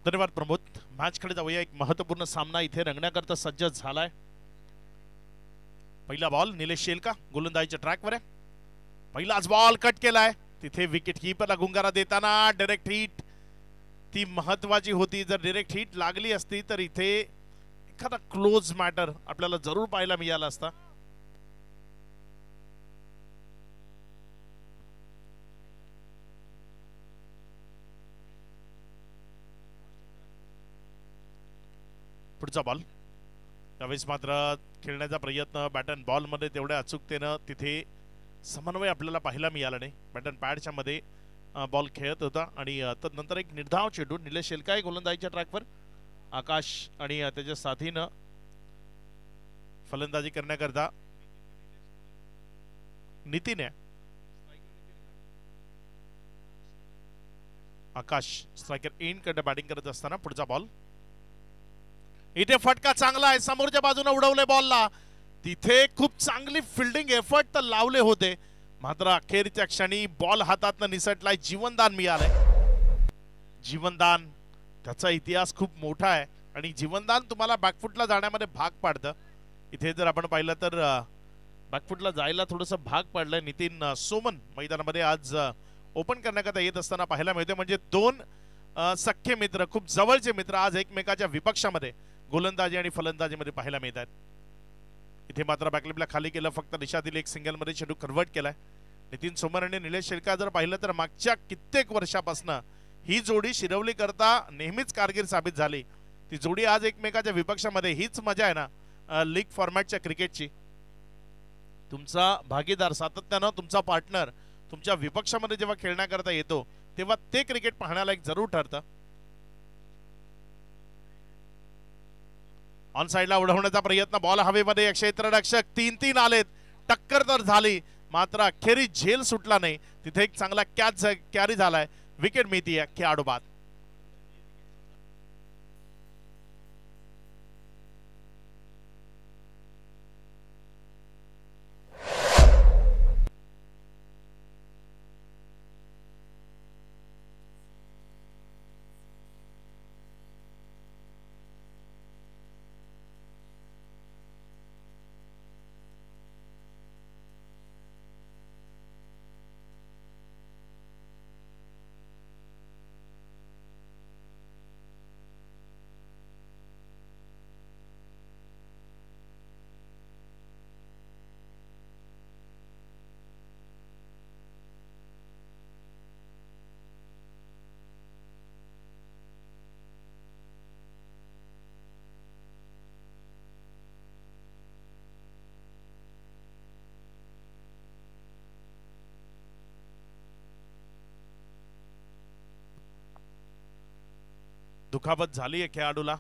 धन्यवाद प्रमोद. मॅचकडे जाऊया. एक महत्त्वपूर्ण सामना इथे रंगण्याकरता सज्ज झालाय. पहिला बॉल निलेश शेलका गोलंदाजीच्या ट्रॅकवर आहे. पहिलाच बॉल कट केलाय. तिथे विकेट कीपरला गुंगारा देताना डायरेक्ट हिट ती महत्वाची होती. जर डायरेक्ट हिट लागली असती तर इथे एखादा क्लोज मॅटर आपल्याला जरूर पाहायला मिळाला असता. पुढचा बॉल त्यावेळेस मात्र खेळण्याचा प्रयत्न बॅट अँड बॉल मध्ये तेवढ्या अचूकतेनं तिथे समन्वय आपल्याला पाहायला मिळाला नाही. बॅट अँड पॅडच्या मध्ये बॉल खेळत होता आणि नंतर एक निर्धाव चेंडू निलेश शेलका गोलंदाजीच्या ट्रॅकवर. आकाश आणि त्याच्या साथीनं फलंदाजी करण्याकरता नितीन आहे. आकाश स्ट्रायकर इन कडे बॅटिंग करत असताना पुढचा बॉल इथे फटका चांगला आहे. समोरच्या बाजूने उडवले बॉलला. तिथे खूप चांगली फिल्डिंग एफर्ट तर लावले होते मात्र अखेरच्या क्षणी बॉल हातातनं निसटलाय. जीवनदान मिळालंय. जीवनदान त्याचा इतिहास खूप मोठा आहे आणि जीवनदान तुम्हाला बॅकफुटला जाण्यामध्ये भाग पाडतं. इथे जर आपण पाहिलं तर बॅकफुटला जायला थोडंसं भाग पडलंय. नितीन सोमन मैदानामध्ये आज ओपन करण्याकरता येत असताना पाहायला मिळते. म्हणजे दोन सख्खे मित्र, खूप जवळचे मित्र आज एकमेकाच्या विपक्षामध्ये गोलंदाजी आणि फलंदाजीमध्ये पाहायला मिळतात. इथे मात्र बॅकलिपला खाली केलं. फक्त दिशा दिली. एक सिंगल मध्ये चेंडू कन्वर्ट केलाय. नितीन सोमन आणि निलेश शेलका जर पाहिलं तर मागच्या कित्येक वर्षापासून ही जोडी शिरवली करता नेहमीच कारकीर्द साबित झाली. ती जोडी आज एकमेकाच्या विपक्षामध्ये. हीच मजा आहे ना लीग फॉर्मॅटच्या क्रिकेटची. तुमचा भागीदार सातत्यानं तुमचा पार्टनर तुमच्या विपक्षामध्ये जेव्हा खेळण्याकरता येतो तेव्हा ते क्रिकेट पाहण्याला एक जरूर ठरतं. ऑन साइडला उडवण्याचा प्रयत्न. बॉल हवेमध्ये. क्षेत्ररक्षक 3-3 आलेत. टक्कर तर झाली मात्र अखेरी झेल सुटला नाही. तिथे एक चांगला कॅरी झालाय. विकेट मिळतीये खेळाडू बाद. दुखापत झाली आहे खेळाडूला.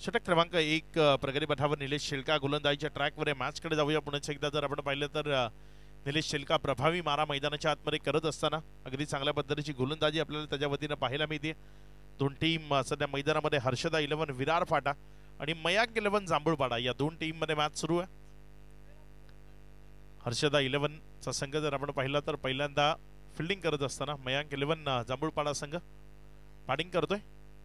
षटक क्रमांक 1 प्रगती पथावर निलेश शेलका गोलंदाजीच्या ट्रॅकवर आहे. मॅचकडे जाऊया. पुन्हा एकदा जर आपण पाहिलं तर निलेश शेलका प्रभावी मारा मैदानाच्या आतमध्ये करत असताना अगदी चांगल्या पद्धतीची गोलंदाजी आपल्याला त्याच्या वतीनं पाहायला मिळते. दोन टीम सध्या मैदानामध्ये हर्षदा 11 विरार फाटा आणि मयांक 11 जांभूळपाडा या दोन टीम मध्ये मॅच सुरू आहे. हर्षदा 11 चा संघ जर आपण पाहिला तर पहिल्यांदा फिल्डिंग करत असताना मयांक 11 जांभूळपाडा संघ बॅटिंग करतोय.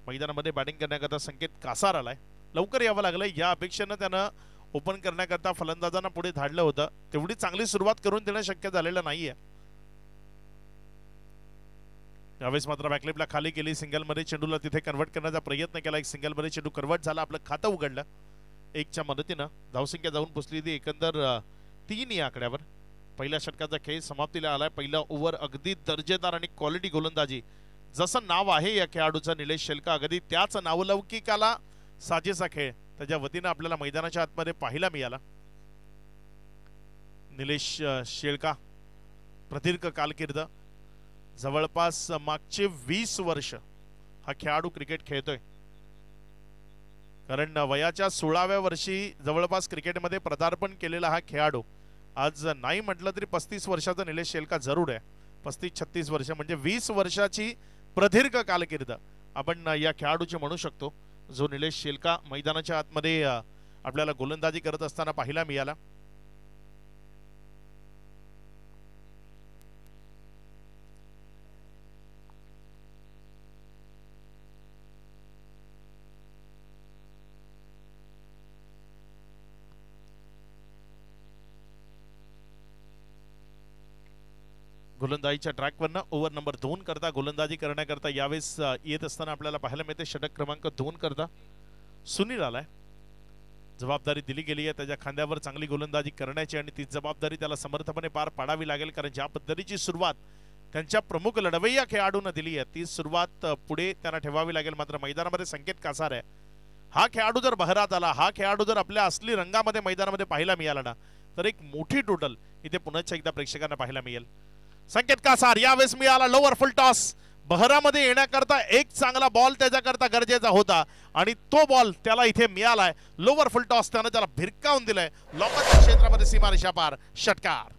मैदानामध्ये बॅटिंग करण्याकरता संकेत कासार आलाय. लवकर यावं लागलंय. या अपेक्षेनं त्यानं ओपन करण्याकरता फलंदाजांना पुढे धाडलं होतं. तेवढी चांगली सुरुवात करून देणं शक्य झालेलं नाहीये. यावेळेस मात्र बॅकलिपला खाली केली. सिंगल मध्ये चेंडूला तिथे कन्वर्ट करण्याचा प्रयत्न केला. एक सिंगल मध्ये चेंडू कन्वर्ट झाला. आपलं खातं उघडलं. 1च्या मदतीनं धावसंख्या जाऊन पोचली ती एकंदर 3 या आकड्यावर. पहिल्या षटकाचा खेळ समाप्तीला आलाय. पहिला ओव्हर अगदी दर्जेदार आणि क्वालिटी गोलंदाजी. जसं नाव आहे या खेळाडूचं निलेश शेलका अगदी त्याच नावलौकिकाला साजेसा खेळ त्याच्या वतीनं आपल्याला मैदानाच्या आतमध्ये पाहायला मिळाला. निलेश शेलका प्रदीर्घ कालकीर्द जवळपास मागचे 20 वर्ष हा खेळाडू क्रिकेट खेळतोय. कारण वयाच्या 16व्या वर्षी जवळपास क्रिकेटमध्ये पदार्पण केलेला हा खेळाडू आज नाही म्हटलं तरी 35 वर्षाचा निलेश शेलका जरूर आहे. 35-36 वर्ष म्हणजे 20 वर्षाची प्रदीर्घ कालकीर्द आपण या खेळाडूचे म्हणू शकतो. जो निलेश शेलका मैदानाच्या आतमध्ये आपल्याला गोलंदाजी करत असताना पाहायला मिळाला. गोलंदाजीच्या ट्रॅकवरनं ओव्हर नंबर 2 करता गोलंदाजी करण्याकरता यावेळेस येत असताना आपल्याला पाहायला मिळते षटक क्रमांक 2 करता सुनील आलाय. जबाबदारी दिली गेली आहे त्याच्या खांद्यावर चांगली गोलंदाजी करण्याची आणि ती जबाबदारी त्याला समर्थपणे पार पाडावी लागेल, कारण ज्या पद्धतीची सुरुवात त्यांच्या प्रमुख लढवय्या खेळाडूंना दिली आहे ती सुरुवात पुढे त्यांना ठेवावी लागेल. मात्र मैदानामध्ये संकेत कासार आहे. हा खेळाडू जर बहरात आला, हा खेळाडू जर आपल्या असली रंगामध्ये मैदानामध्ये पाहायला मिळाला ना, तर एक मोठी टोटल इथे पुन्हा एकदा प्रेक्षकांना पाहायला मिळेल. संकेत कासार यावेळेस मिळाला लोअर फुल टॉस. बहरामध्ये येण्याकरता एक चांगला बॉल त्याच्याकरता गरजेचा होता आणि तो बॉल त्याला इथे मिळालाय. लोअर फुल टॉस त्यानं त्याला भिरकावून दिलाय. लॉकच्या क्षेत्रामध्ये सीमारेषा पार षटकार.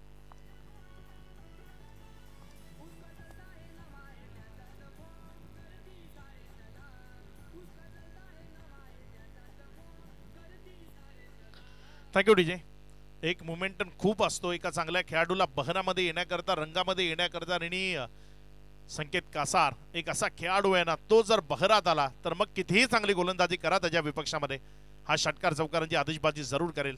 Thank you DJ. एक मोमेंटम खूप असतो एका चांगल्या खेळाडूला बहरामध्ये येण्याकरता, रंगामध्ये येण्याकरता. आणि संकेत कासार एक असा खेळाडू आहे ना, तो जर बहरात आला तर मग कितीही चांगली गोलंदाजी करा त्याच्या विपक्षामध्ये हा षटकार चौकारांची आतिषबाजी जरूर करेल.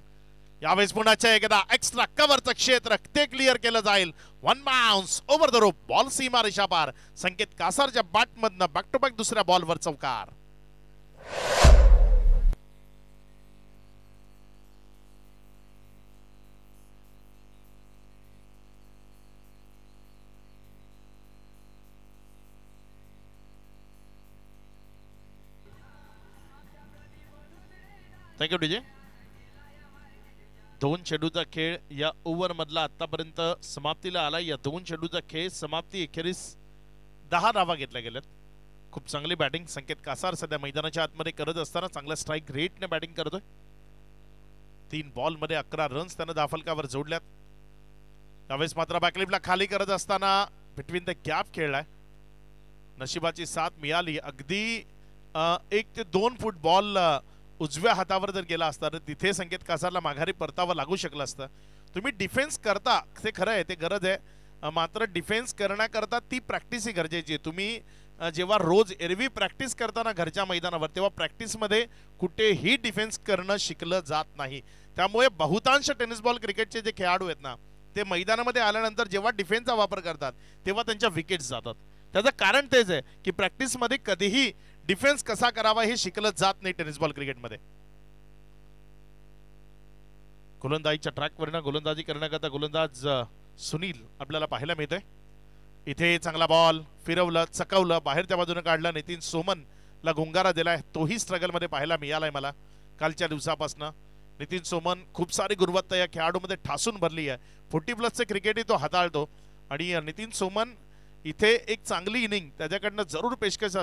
यावेळेस पुन्हा एकदा एक्स्ट्रा कव्हरचं क्षेत्र ते क्लिअर केलं जाईल. One bounce over the rope, ball सीमारेषा पार. संकेत कासारच्या बॅटमधनं बॅक टू बॅक दुसऱ्या बॉलवर चौकार. Thank you DJ. 2 चेंडूचा खेळ या ओव्हर मधला आतापर्यंत समाप्तीला आला. या 2 चेंडूचा खेळ समाप्ती अखेरीस 10 धावा घेतल्या गेल्यात. खूप चांगली बॅटिंग संकेत कासार सध्या मैदानाच्या आतमध्ये करत असताना चांगल्या स्ट्राईक रेटने बॅटिंग करतोय. 3 बॉल मध्ये 11 रन्स त्यानं धाफलकावर जोडल्यात. त्यावेळेस मात्र बॅकलिपला खाली करत असताना बिटवीन द गॅप खेळलाय. नशिबाची साथ मिळाली. अगदी 1 ते 2 फूट बॉल उजव्या हातावर जर गेला असता तर तिथे संकेत कासारला माघारी परतावं लागू शकलं असतं. तुम्ही डिफेन्स करता ते खरं आहे, ते गरज आहे, मात्र डिफेन्स करण्याकरता ती प्रॅक्टिस ही गरजेची आहे. तुम्ही जेव्हा रोज एरवी प्रॅक्टिस करताना घरच्या मैदानावर, तेव्हा प्रॅक्टिसमध्ये कुठेही डिफेन्स करणं शिकलं जात नाही. त्यामुळे बहुतांश टेनिस बॉल क्रिकेटचे जे खेळाडू आहेत ना, ते मैदानामध्ये आल्यानंतर जेव्हा डिफेन्सचा वापर करतात तेव्हा त्यांच्या विकेट्स जातात. त्याचं कारण तेच आहे की प्रॅक्टिसमध्ये कधीही डिफेन्स कसा करावा हे शिकलं जात नाही टेनिस बॉल क्रिकेटमध्ये. गोलंदाजीच्या ट्रॅकवरनं गोलंदाजी करण्याकरता गोलंदाज सुनील आपल्याला पाहायला मिळतोय. इथे चांगला बॉल फिरवलं, चकवलं, बाहेरच्या बाजूने काढलं. नितीन सोमनला गुंगारा दिलाय. तोही स्ट्रगल मध्ये पाहायला मिळालाय मला कालच्या दिवसापासून. नितीन सोमन खूप सारी गुणवत्ता या खेळाडूमध्ये ठासून भरली आहे. 40+ क्रिकेटही तो हाताळतो आणि नितीन सोमन इथे एक चांगली इनिंग त्याच्याकडनं जरूर पेशकश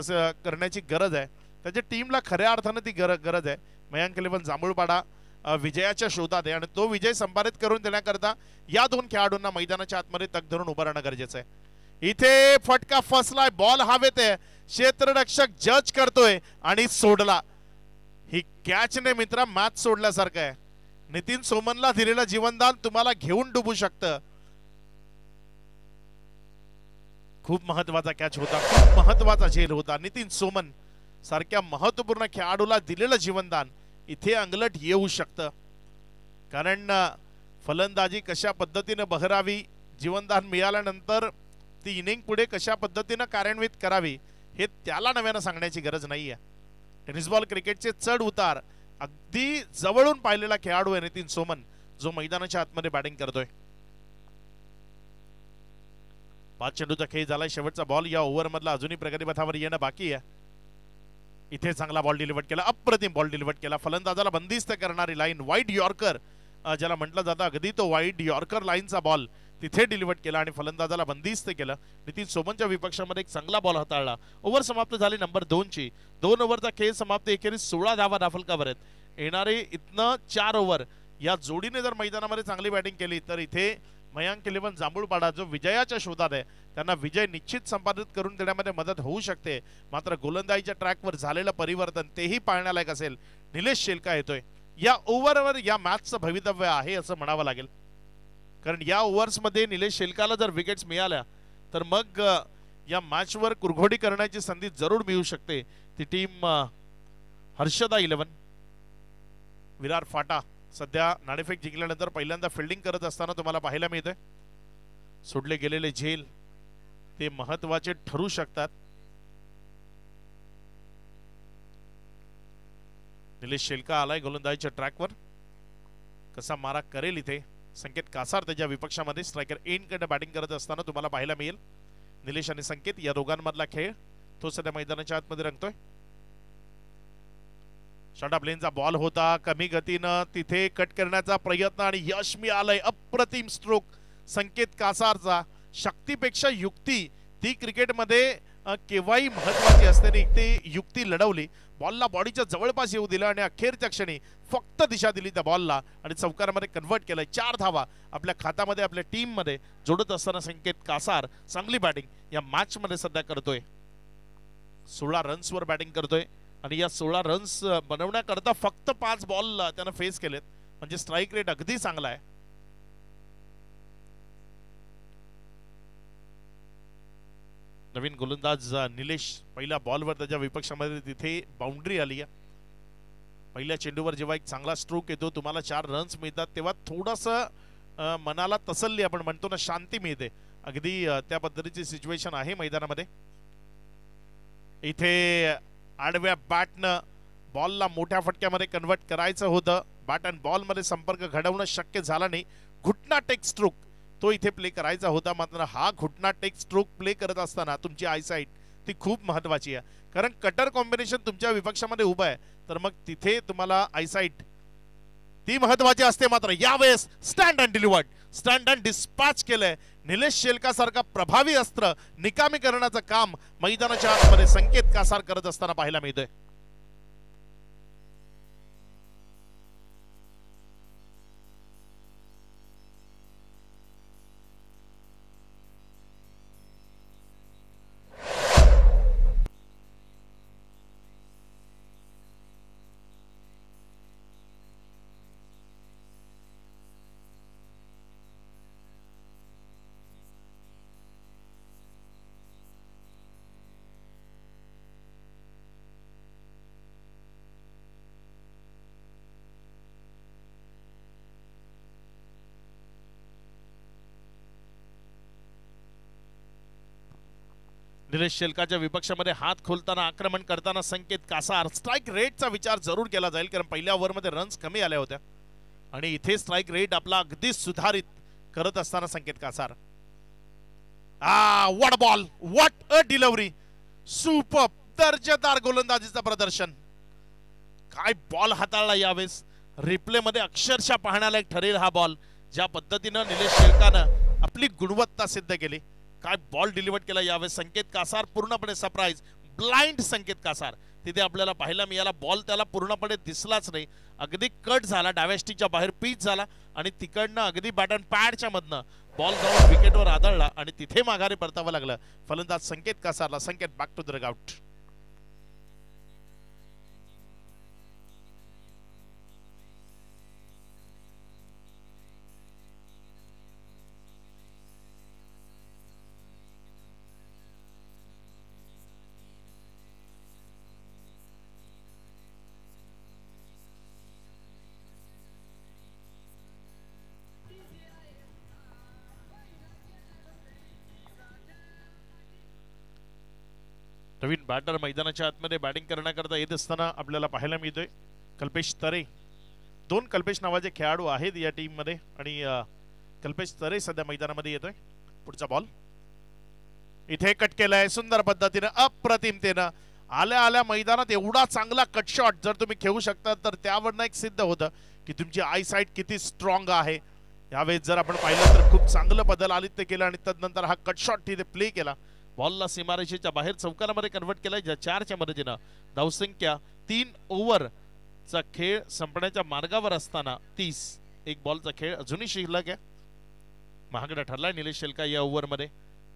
करण्याची गरज आहे. त्याच्या टीमला खऱ्या अर्थानं ती गरज आहे. मयांक 11 जांभूळपाडा विजयाच्या शोधात आहे आणि तो विजय संपादित करून देण्याकरता या 2 खेळाडूंना मैदानाच्या आतमध्ये तग धरून उभं राहणं गरजेचं आहे. इथे फटका फसलाय, बॉल हवेत आहे, क्षेत्ररक्षक जज करतोय आणि सोडला. ही कॅचने मित्रा मॅच सोडल्यासारखं आहे. नितीन सोमनला दिलेलं जीवनदान तुम्हाला घेऊन डुबू शकतं. खूप महत्वाचा कॅच होता, खूप महत्वाचा झेल होता. नितीन सोमन सारख्या महत्वपूर्ण खेळाडूला दिलेलं जीवनदान इथे अंगलट येऊ शकतं. कारण फलंदाजी कशा पद्धतीने बहरावी, जीवनदान मिळाल्यानंतर ती इनिंग पुढे कशा पद्धतीने कार्यान्वित करावी हे त्याला नव्यानं सांगण्याची गरज नाहीये. टेनिस बॉल क्रिकेटचे चढ उतार अगदी जवळून पाहिलेला खेळाडू आहे नितीन सोमन, जो मैदानाच्या आतमध्ये बॅटिंग करतोय. 5 चेंडूचा खेळ झालाय. शेवटचा बॉल या ओव्हर मधला अजूनही प्रगतीपथावर येणं बाकी आहे. इथे चांगला बॉल डिलिव्हर केला, अप्रतिम बॉल डिलिव्हर केला. फलंदाजाला बंदिस्त करणारी लाईन, वाईड यॉर्कर ज्याला म्हटलं जातं, अगदी तो वाईड यॉर्कर लाईनचा बॉल तिथे डिलिव्हर केला आणि फलंदाजाला बंदिस्त केलं. नितीन सोमनच्या विपक्षामध्ये एक चांगला बॉल हाताळला. ओव्हर समाप्त झाली नंबर 2 ची. 2 ओव्हरचा खेळ समाप्त. एखेरीस 16 धावा दाफलकावर आहेत. येणारे इथनं 4 ओव्हर या जोडीने जर मैदानामध्ये चांगली बॅटिंग केली तर इथे मयांक 11 जांभूळपाडा जो विजयाच्या शोधात आहे त्यांना विजय निश्चित संपादित करून देण्यामध्ये मदत होऊ शकते. मात्र गोलंदाजीच्या ट्रॅकवर झालेलं परिवर्तन तेही पाहण्यालायक असेल. निलेश शेलका येतोय. या ओव्हरवर या मॅचचं भवितव्य आहे असं म्हणावं लागेल, कारण या ओव्हर्समध्ये निलेश शेलकाला जर विकेट्स मिळाल्या तर मग या मॅचवर कुरघोडी करण्याची संधी जरूर मिळू शकते. ती टीम हर्षदा 11 विरार फाटा सध्या नाणेफेक जिंकल्यानंतर पहिल्यांदा फिल्डिंग करत असताना तुम्हाला पाहायला मिळतंय. सोडले गेलेले झेल ते महत्वाचे ठरू शकतात. निलेश शेलका आलाय गोलंदाजीच्या ट्रॅकवर. कसा मारा करेल इथे संकेत कासार त्याच्या विपक्षामध्ये. स्ट्रायकर एंडकडे बॅटिंग करत असताना तुम्हाला पाहायला मिळेल. निलेश आणि संकेत या दोघांमधला खेळ तो सध्या मैदानाच्या आतमध्ये रंगतोय. शॉर्ट ऑफ लेनचा बॉल होता कमी गतीनं तिथे कट करण्याचा प्रयत्न आणि यश मिळालंय. अप्रतिम स्ट्रोक संकेत कासारचा. शक्तीपेक्षा युक्ती ती क्रिकेटमध्ये केव्हाही महत्वाची असते. ती युक्ती लढवली, बॉलला बॉडीच्या जवळपास येऊ दिलं आणि अखेरच्या क्षणी फक्त दिशा दिली त्या बॉलला आणि चौकारामध्ये कन्वर्ट केलंय. 4 धावा आपल्या खात्यामध्ये आपल्या टीम मध्ये जोडत असताना संकेत कासार चांगली बॅटिंग या मॅच मध्ये सध्या करतोय. 16 रन्सवर बॅटिंग करतोय आणि या 16 रन्स बनवण्याकरता फक्त 5 बॉल त्यानं फेस केलेत. म्हणजे स्ट्राईक रेट अगदी चांगला आहे. नवीन गोलंदाज निलेश पहिल्या बॉलवर त्याच्या विपक्षामध्ये तिथे बाउंड्री आली आहे. पहिल्या चेंडूवर जेव्हा एक चांगला स्ट्रोक येतो तुम्हाला 4 रन्स मिळतात तेव्हा थोडंसं मनाला तसल्ली आपण म्हणतो ना, शांती मिळते. अगदी त्या पद्धतीची सिच्युएशन आहे मैदानामध्ये. इथे आडव्या बॅटनं बॉलला मोठ्या फटक्यामध्ये कन्वर्ट करायचं होतं. बॅट अँड बॉल मध्ये संपर्क घडवणं शक्य झालं नाही. घुटना टेक स्ट्रोक तो इथे प्ले करायचा होता. मात्र हा घुटना टेक स्ट्रोक प्ले करत असताना तुमची आयसाइट ती खूप महत्वाची आहे. कारण कटर कॉम्बिनेशन तुमच्या विपक्षामध्ये उभं आहे तर मग तिथे तुम्हाला आयसाइट ती महत्वाची असते. मात्र यावेळेस stand and delivered, stand and dispatch केलंय. निलेश शेलका सारखा प्रभावी अस्त्र निकामी करण्याचं काम मैदानाच्या आतमध्ये संकेत कासार करत असताना पाहायला मिळतंय. निलेश शेलकाच्या विपक्षामध्ये हात खोलताना आक्रमण करताना संकेत कासार. स्ट्राईक रेटचा विचार जरूर केला जाईल कारण पहिल्या ओव्हरमध्ये रन्स कमी आल्या होत्या आणि इथे स्ट्राईक रेट आपला अगदी सुधारित करत असताना Sanket Kasar. What ball, what a delivery. Super दर्जेदार गोलंदाजीचं प्रदर्शन. काय बॉल हाताळला यावेळेस. रिप्ले मध्ये अक्षरशः पाहण्यालायक ठरेल हा बॉल. ज्या पद्धतीनं निलेश शेलकानं आपली गुणवत्ता सिद्ध केली. काय बॉल डिलिव्हर केला यावेळेस संकेत कासार. पूर्णपणे सरप्राईज, ब्लाइंड संकेत कासार तिथे आपल्याला पाहायला मिळाला. बॉल त्याला पूर्णपणे दिसलाच नाही. अगदी कट झाला, डाव्या स्टिकच्या बाहेर पिच झाला आणि तिकडनं अगदी बॅट अँड पॅडच्या मधनं बॉल जाऊन विकेटवर आदळला आणि तिथे माघारी परतावं लागलं फलंदाज संकेत कासारला. Sanket back to the dugout. नवीन बॅटर मैदानाच्या आतमध्ये बॅटिंग करण्याकरता येत असताना आपल्याला पाहायला मिळतोय कल्पेश तरे. 2 कल्पेश नावाचे खेळाडू आहेत या टीम मध्ये आणि कल्पेश तरे सध्या मैदानामध्ये येतोय. पुढचा बॉल इथे कट केलाय सुंदर पद्धतीने, अप्रतिमतेनं. आल्या आल्या मैदानात एवढा चांगला कट शॉट जर तुम्ही खेळू शकता तर त्यावरनं एक सिद्ध होतं की तुमची आय साइट किती स्ट्रॉंग आहे. यावेळेस जर आपण पाहिलं तर खूप चांगलं बदल आदित्य केलं आणि तदनंतर हा कट शॉट तिथे प्ले केला. बॉलला सीमारेषेच्या बाहेर चौकारामध्ये कन्वर्ट केलाय. ज्या 4च्या मदतीनं धावसंख्या 3 ओव्हरचा खेळ संपण्याच्या मार्गावर असताना 30 एक बॉलचा खेळ अजूनही शिल्लक आहे. महागडा ठरलाय निलेश शेलका या ओव्हरमध्ये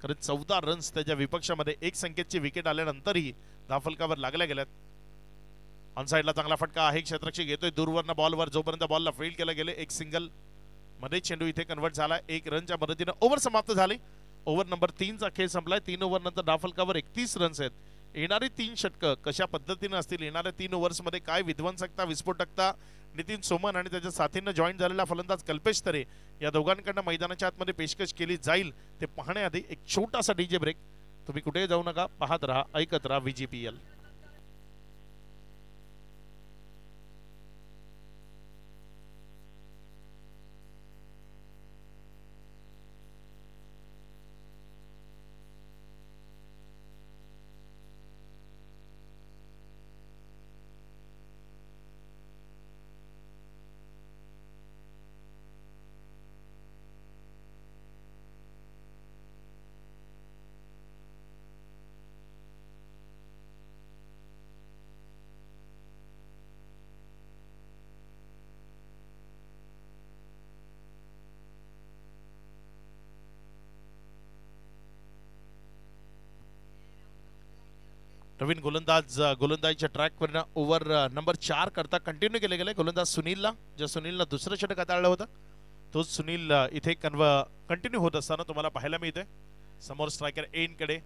कारण 14 रन्स त्याच्या विपक्षामध्ये. एक संकेतची विकेट आल्यानंतरही धावफलकावर लागल्या गेल्यात. ऑन साइडला चांगला फटका आहे, क्षेत्ररक्षक येतोय दूरवरनं बॉलवर. जोपर्यंत बॉलला फील्ड केला गेले एक सिंगल मध्ये चेंडू इथे कन्वर्ट झाला. 1 रनच्या मदतीनं ओव्हर समाप्त झाली. ओव्हर नंबर 3चा खेळ संपलाय. 3 ओव्हर नंतर धावफलकावर 31 रन्स आहेत. येणारी 3 षटकं कशा पद्धतीने असतील, येणाऱ्या 3 ओव्हर्स मध्ये काय विध्वंसकता विस्फोटकता नितीन सोमन आणि त्याच्या साथीनं जॉईन झालेला फलंदाज कल्पेश तरे या दोघांकडनं मैदानाच्या आतमध्ये पेशकश केली जाईल ते पाहण्याआधी एक छोटासा डीजे ब्रेक. तुम्ही कुठेही जाऊ नका, पाहत राहा, ऐकत राहा VGPL. नवीन गोलंदाजीच्या ट्रॅकवर ओव्हर नंबर 4 करता कंटिन्यू केले गेले गोलंदाज सुनीलला. ज्या सुनीलला दुसरं षटक हाताळलं होतं तोच सुनील इथे कंटिन्यू होत असताना तुम्हाला पाहायला मिळते. समोर स्ट्रायकर एनकडे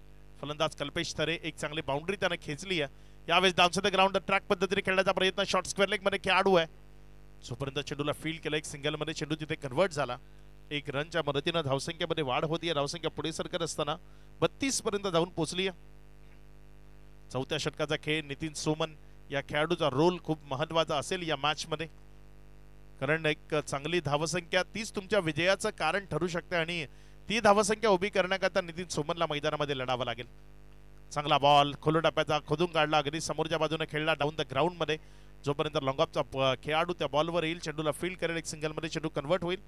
फलंदाज कल्पेश तरे, एक चांगली बाउंड्री त्याने खेचली आहे. यावेळेस डाऊन द ग्राउंड ट्रॅक पद्धतीने खेळण्याचा प्रयत्न, शॉर्ट स्क्वेअर लेग मध्ये खेळाडू आहे. जोपर्यंत चेंडूला फील्ड केलं, एक सिंगल मध्ये चेंडू तिथे कन्वर्ट झाला. एक रनच्या मदतीनं धावसंख्येमध्ये वाढ होती. धावसंख्या पुढे सरकत असताना 32 पर्यंत जाऊन पोहोचली आहे. चौथ्या षटकाचा खेळ, नितीन सोमन या खेळाडूचा रोल खूप महत्वाचा असेल या मॅच मध्ये, कारण एक चांगली धावसंख्या तीच तुमच्या विजयाचं कारण ठरू शकते आणि ती धावसंख्या उभी करण्याकरता नितीन सोमनला मैदानामध्ये लढावं लागेल. चांगला बॉल खोलू टप्प्याचा खोदून काढला, अगदी समोरच्या बाजूने खेळला डाऊन द ग्राउंड मध्ये. जोपर्यंत लॉंगऑफचा खेळाडू त्या बॉलवर येईल, चेंडूला फील्ड करेल, एक सिंगल मध्ये चेंडू कन्वर्ट होईल.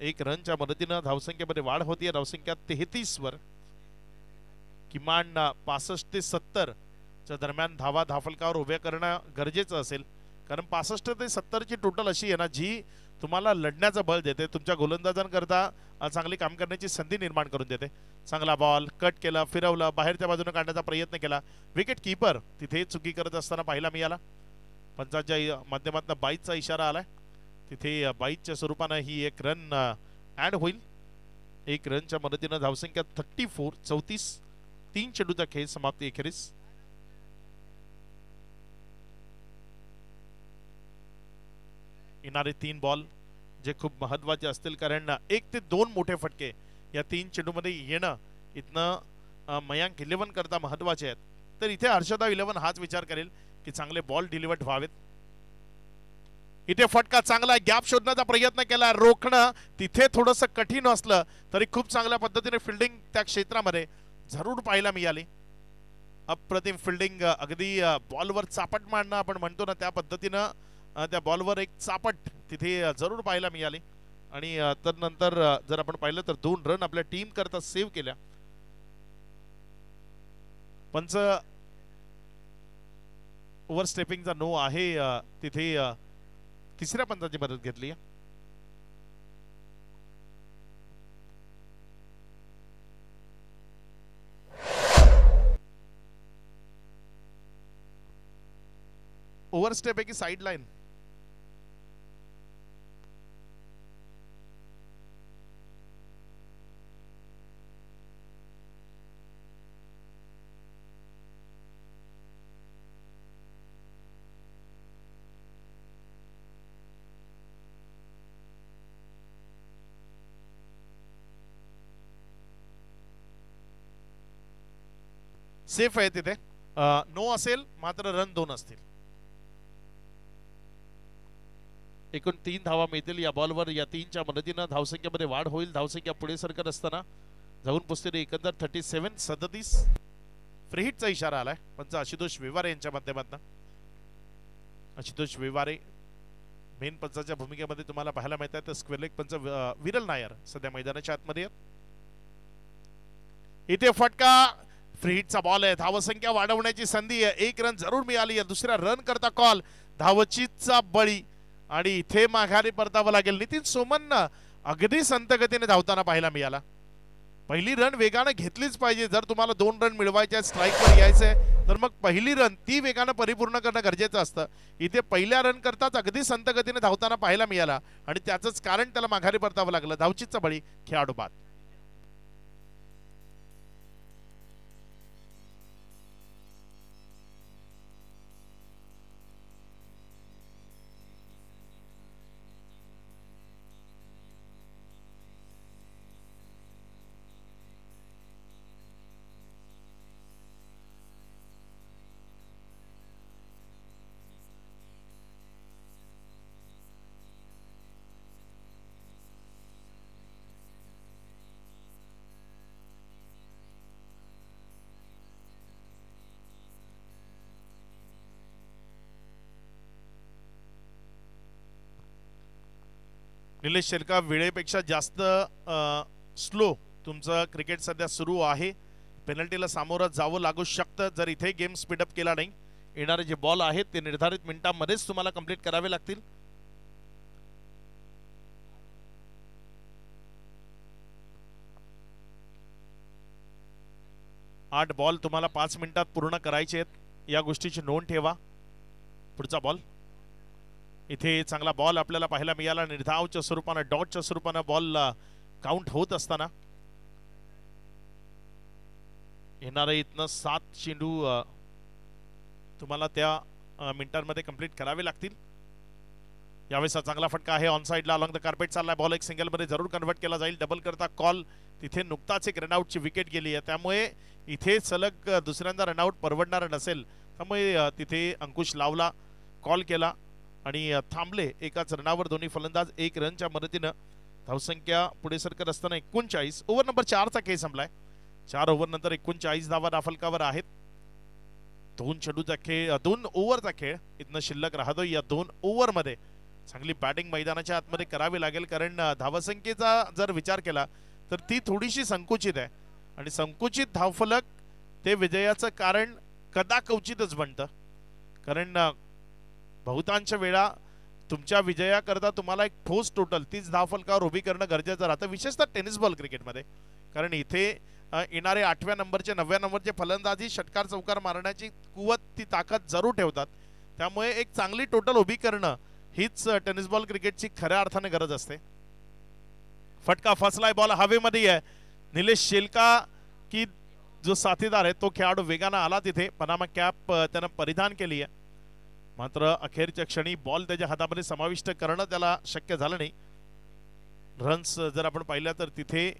एक रनच्या मदतीनं धावसंख्येमध्ये वाढ होती. धावसंख्या 33 वर किमान 65 ते 70 च्या दरम्यान धावफलकावर उभ्या करणं गरजेचं असेल, कारण 65 ते 70 ची टोटल अशी आहे ना जी तुम्हाला लढण्याचं बळ देते, तुमच्या गोलंदाजांकरता चांगली काम करण्याची संधी निर्माण करून देते. चांगला बॉल कट केला, फिरवलं, बाहेरच्या बाजूने काढण्याचा प्रयत्न केला. विकेट कीपर तिथे चुकी करत असताना पाहायला मिळाला. पंचाच्या माध्यमातून बाईचा इशारा आलाय. तिथे बाईच्या स्वरूपानं ही एक रन ऍड होईल. एक रनच्या मदतीनं धावसंख्या 34 3 चेंडूचा खेळ समाप्ती अखेरीस. येणारे 3 बॉल जे खूप महत्वाचे असतील, कारण 1 ते 2 मोठे फटके या 3 चेंडूमध्ये येणं इथनं मयांक 11 करता महत्वाचे आहेत. तर इथे हर्षदा 11 हाच विचार करेल की चांगले बॉल डिलिव्हर्ड व्हावेत. इथे फटका चांगला गॅप शोधण्याचा प्रयत्न केला, रोखणं तिथे थोडंसं कठीण असलं तरी खूप चांगल्या पद्धतीने फिल्डिंग त्या क्षेत्रामध्ये जरूर पाहायला मिळाली. अप्रतिम फिल्डिंग, अगदी बॉलवर चापट मारणं आपण म्हणतो ना त्या पद्धतीनं त्या बॉलवर एक चापट तिथे जरूर पाहायला मिळाली. आणि तर नंतर जर आपण पाहिलं तर 2 रन आपल्या टीम करता सेव्ह केल्या. पंच ओव्हर स्टेपिंगचा नो आहे, तिथे तिसऱ्या पंचाची मदत घेतली. ओव्हर स्टेप आहे की साइड लाईन? सेफ आहे तिथे, नो असेल मात्र रन 2 असतील. एकूण 3 धावा मिळतील या बॉलवर. या 3च्या मदतीनं धावसंख्येमध्ये वाढ होईल. धावसंख्या पुढे सरकत असताना जाऊन पोहोचते एकंदर 37. फ्री हिटचा इशारा आलाय पंच आशुतोष विवारे यांच्या माध्यमातून. आशुतोष विवारे मेन पंचाच्या भूमिकेमध्ये तुम्हाला पाहायला मिळत आहे. तर स्क्वेअर लेग पंच विरल नायर सध्या मैदानाच्या आतमध्ये. इथे फटका, फ्री हिटचा बॉल आहे, धावसंख्या वाढवण्याची संधी आहे. 1 रन जरूर मिळाली. दुसऱ्या रन करता कॉल, धावचीतचा बळी आणि इथे माघारी परतावं लागेल. नितीन सोमननं अगदी संत गतीने धावताना पाहायला मिळाला. पहिली रन वेगानं घेतलीच पाहिजे. जर तुम्हाला 2 रन मिळवायचे, स्ट्राईकवर यायचंय, तर मग पहिली रन ती वेगानं परिपूर्ण करणं गरजेचं असतं. इथे पहिल्या रन करताच अगदी संत गतीने धावताना पाहायला मिळाला आणि त्याचंच कारण त्याला माघारी परतावं लागलं. धावचीतचा बळी, खेळाडू बाद. निलेश शेलका, वेळेपेक्षा जास्त स्लो तुमचं क्रिकेट सध्या सुरू आहे. पेनल्टीला सामोरं जावं लागू शकतं जर इथे गेम स्पीडअप केला नाही. येणारे जे बॉल आहेत ते निर्धारित मिनिटांमध्येच तुम्हाला कंप्लीट करावे लागतील. आठ बॉल तुम्हाला 5 मिनिटात पूर्ण करायचे आहेत, या गोष्टीची नोंद ठेवा. पुढचा बॉल, इथे चांगला बॉल आपल्याला पाहायला मिळाला. निर्धावच्या स्वरूपानं, डॉटच्या स्वरूपानं बॉल काउंट होत असताना येणारे इथनं 7 चेंडू तुम्हाला त्या मिनिटांमध्ये कंप्लीट करावे लागतील. यावेळेस चांगला फटका आहे ऑन साइडला अलॉंग द कार्पेट चाललाय. बॉल एक सिंगल मध्ये जरूर कन्वर्ट केला जाईल. डबल करता कॉल, तिथे नुकताच एक रनआउटची विकेट गेली आहे, त्यामुळे इथे सलग दुसऱ्यांदा रनआउट परवडणार नसेल. त्यामुळे तिथे अंकुश लावला, कॉल केला आणि थांबले. एकाच रनावर दोन्ही फलंदाज 1 रनच्या मदतीनं धावसंख्या पुढे सरकत असताना 39. ओव्हर नंबर 4चा खेळ संपलाय. 4 ओव्हर नंतर 39 धावा धाफलकावर आहेत. 2 चेंडूचा खेळ, 2 ओव्हरचा खेळ इथनं शिल्लक राहतो. या 2 ओव्हर मध्ये चांगली बॅटिंग मैदानाच्या आतमध्ये करावी लागेल, कारण धावसंख्येचा जर विचार केला तर ती थोडीशी संकुचित आहे आणि संकुचित धावफलक ते विजयाचं कारण कदाचितच बनतं. कारण बहुतांश वेळा तुमच्या विजयाकरता तुम्हाला एक ठोस टोटल 30 धावफलकावर उभी करणं गरजेचं राहतं, विशेषतः टेनिस बॉल क्रिकेटमध्ये. कारण इथे येणारे 8व्या नंबरचे 9व्या नंबरचे फलंदाजी षटकार चौकार मारण्याची कुवत, ती ताकद जरूर ठेवतात. त्यामुळे एक चांगली टोटल उभी करणं हीच टेनिस बॉल क्रिकेटची खऱ्या अर्थाने गरज असते. फटका फसलाय, बॉल हवेमध्ये आहे. निलेश शेलका की जो साथीदार आहे तो खेळाडू वेगानं आला तिथे. पनामा कॅप त्यानं परिधान केली आहे, मात्र अखेरच्या क्षणी बॉल त्याच्या हातामध्ये समाविष्ट करणं त्याला शक्य झालं नाही. रन्स जर आपण पाहिल्या तर तिथे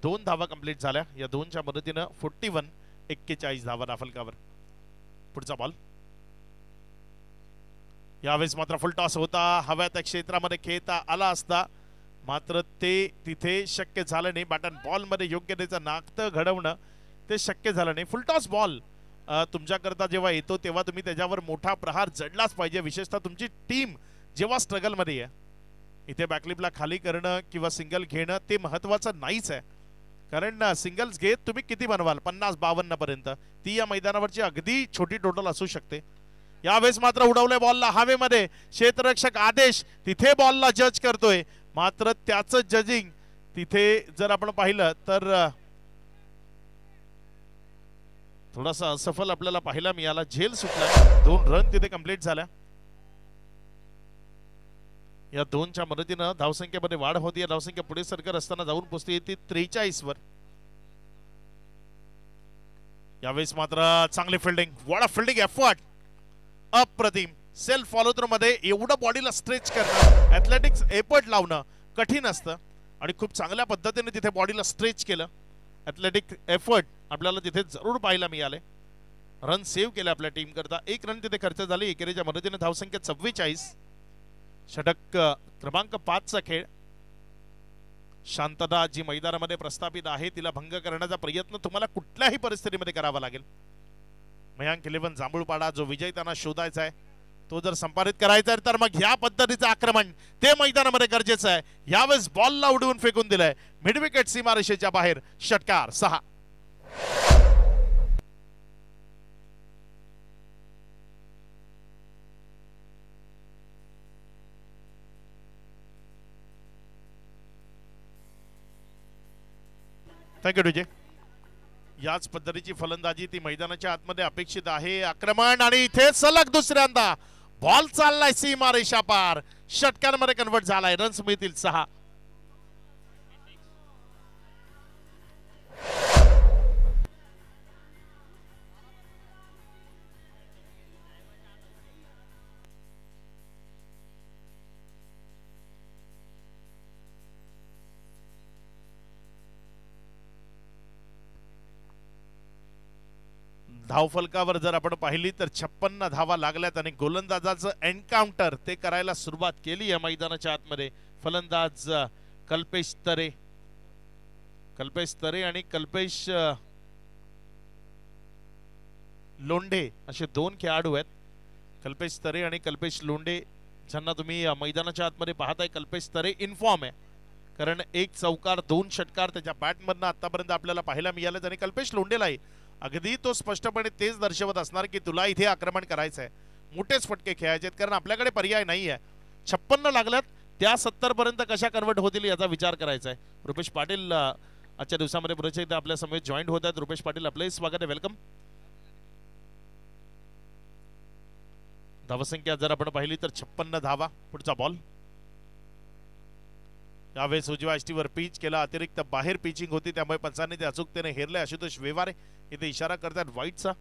2 धावा कंप्लीट झाल्या. या 2च्या मदतीनं 41 धावा दाफलकावर. पुढचा बॉल, यावेळेस मात्र फुल टॉस होता. हव्या त्या क्षेत्रामध्ये खेळता आला असता, मात्र ते तिथे शक्य झालं नाही. बॅट अँड बॉल मध्ये योग्य त्याचं नातं घडवणं ते शक्य झालं नाही. फुल टॉस बॉल तुमच्याकरता जेव्हा येतो तेव्हा तुम्ही त्याच्यावर मोठा प्रहार जडलाच पाहिजे, विशेषतः तुमची टीम जेव्हा स्ट्रगल मध्ये आहे. इथे बॅकलिपला खाली करणं किंवा सिंगल घेणं ते महत्वाचं नाहीच आहे, कारण सिंगल्स घेत तुम्ही किती बनवाल, 50-52 पर्यंत, ती या मैदानावरची अगदी छोटी टोटल असू शकते. यावेळेस मात्र उडवले बॉलला हवेमध्ये. क्षेत्ररक्षक आदेश तिथे बॉलला जज करतोय, मात्र त्याचं जजिंग तिथे जर आपण पाहिलं तर थोडासा असफल आपल्याला पाहायला मिळाला. झेल सुटला. 2 रन तिथे कंप्लीट झाल्या. या 2च्या मदतीनं धावसंख्येमध्ये वाढ होती. या धावसंख्या पुढे सरकत असताना जाऊन पोहोचते ती 43 वर. यावेळेस मात्र चांगली fielding, what a fielding effort, अप्रतिम. सेल्फ फॉलो थ्रू मध्ये एवढं बॉडीला स्ट्रेच करणं, ॲथलेटिक्स एफर्ट लावणं कठीण असतं आणि खूप चांगल्या पद्धतीने तिथे बॉडीला स्ट्रेच केलं. ॲथलेटिक एफर्ट आपल्याला तिथे जरूर पाहायला मिळाले. रन सेव्ह केले आपल्या टीम करता. 1 रन तिथे खर्च झाली. एकेरीच्या मदतीने धावसंख्या 44. षटक क्रमांक 5चा खेळ. शांतता जी मैदानामध्ये प्रस्थापित आहे तिला भंग करण्याचा प्रयत्न तुम्हाला कुठल्याही परिस्थितीमध्ये करावा लागेल. मयांक 11 जांभूळपाडा, जो विजय त्यांना शोधायचा आहे, तो जर संपादित करायचा आहे तर मग ह्या पद्धतीचं आक्रमण ते मैदानामध्ये गरजेचं आहे. यावेळेस बॉलला उडवून फेकून दिलंय मिड विकेट सीमारेषेच्या बाहेर. षटकार 6. Thank you DJ. याच पद्धतीची फलंदाजी ती मैदानाच्या आतमध्ये अपेक्षित आहे. आक्रमण आणि इथे सलग दुसऱ्यांदा बॉल चाललाय सीमारेषा पार. षटकांमध्ये कन्वर्ट झालाय. रन्स मिळतील 6. धावफलकावर जर आपण पाहिली तर 56 धावा लागल्यात आणि गोलंदाजाचं एन्काउंटर ते करायला सुरुवात केली या मैदानाच्या आतमध्ये. फलंदाज कल्पेश तरे आणि कल्पेश लोंढे असे 2 खेळाडू आहेत. कल्पेश तरे आणि कल्पेश लोंढे ज्यांना तुम्ही मैदानाच्या आतमध्ये पाहताय कल्पेश तरे इन्फॉर्म आहे, कारण एक चौकार 2 षटकार त्याच्या बॅटमधनं आतापर्यंत आपल्याला पाहायला मिळाले आणि कल्पेश लोंढेलाही अगदी तो स्पष्टपणे तेच दर्शवत असणार की तुला इथे आक्रमण करायचं आहे, मोठेच फटके खेळायचे आहेत, कारण आपल्याकडे पर्याय नाही आहे. 56 लागल्यात, त्या 70 पर्यंत कशा कन्वर्ट होतील याचा विचार करायचा आहे. रुपेश पाटील आजच्या दिवसामध्ये पुढे एकदा आपल्या समोर जॉईंट होत आहेत. रुपेश पाटील आपले स्वागत आहे, वेलकम. धावसंख्या जर आपण पाहिली तर 56 धावा. पुढचा बॉल यावेळेस उजव्या यष्टीवर पिच केला, अतिरिक्त बाहेर पिचिंग होती त्यामुळे पंचांनी ते अचूकतेने हेरले. आशुतोष वेवारे इथे इशारा करतात व्हाईटचा.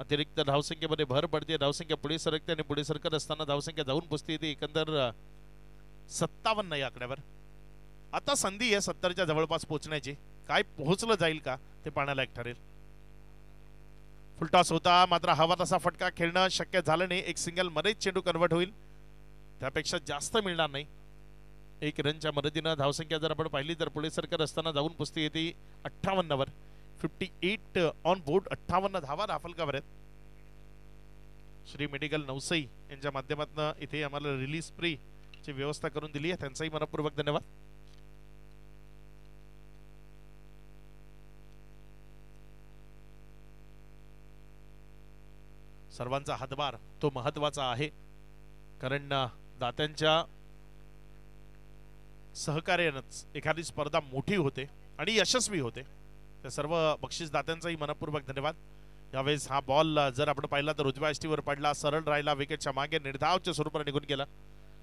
अतिरिक्त धावसंख्येमध्ये भर पडते, धावसंख्या पुढे सरकते आणि पुढे सरकत असताना धावसंख्या जाऊन पोचते इथे एकंदर 57 या आकड्यावर. आता संधी आहे 70च्या जवळपास पोहोचण्याची, काय पोहोचलं जाईल का ते पाहण्यालायक ठरेल. फुलटॉस होता मात्र हवा तसा फटका खेळणं शक्य झालं नाही. एक सिंगल मध्येच चेंडू कन्वर्ट होईल, त्यापेक्षा जास्त मिळणार नाही. 1 रनच्या मदतीनं धावसंख्या जर आपण पाहिली तर पुढे सरकत असताना जाऊन पुसती येते 58 वर. 58 ऑन बोर्ड, 58 धावा राफलकावर आहेत. श्री मेडिकल नवसई यांच्या माध्यमातून इथे आम्हाला रिलीज फ्री ची व्यवस्था करून दिली आहे, त्यांचाही मनपूर्वक धन्यवाद. सर्वांचा हातभार तो महत्वाचा आहे, कारण दात्यांच्या सहकार्यानंच एखादी स्पर्धा मोठी होते आणि यशस्वी होते. त्या सर्व बक्षीस दात्यांचाही मनपूर्वक धन्यवाद. यावेळेस हा बॉल जर आपण पाहिला तर उजव्या यष्टीवर पडला, सरळ राहिला, विकेटच्या मागे निर्धावच्या स्वरूपाने निघून गेला.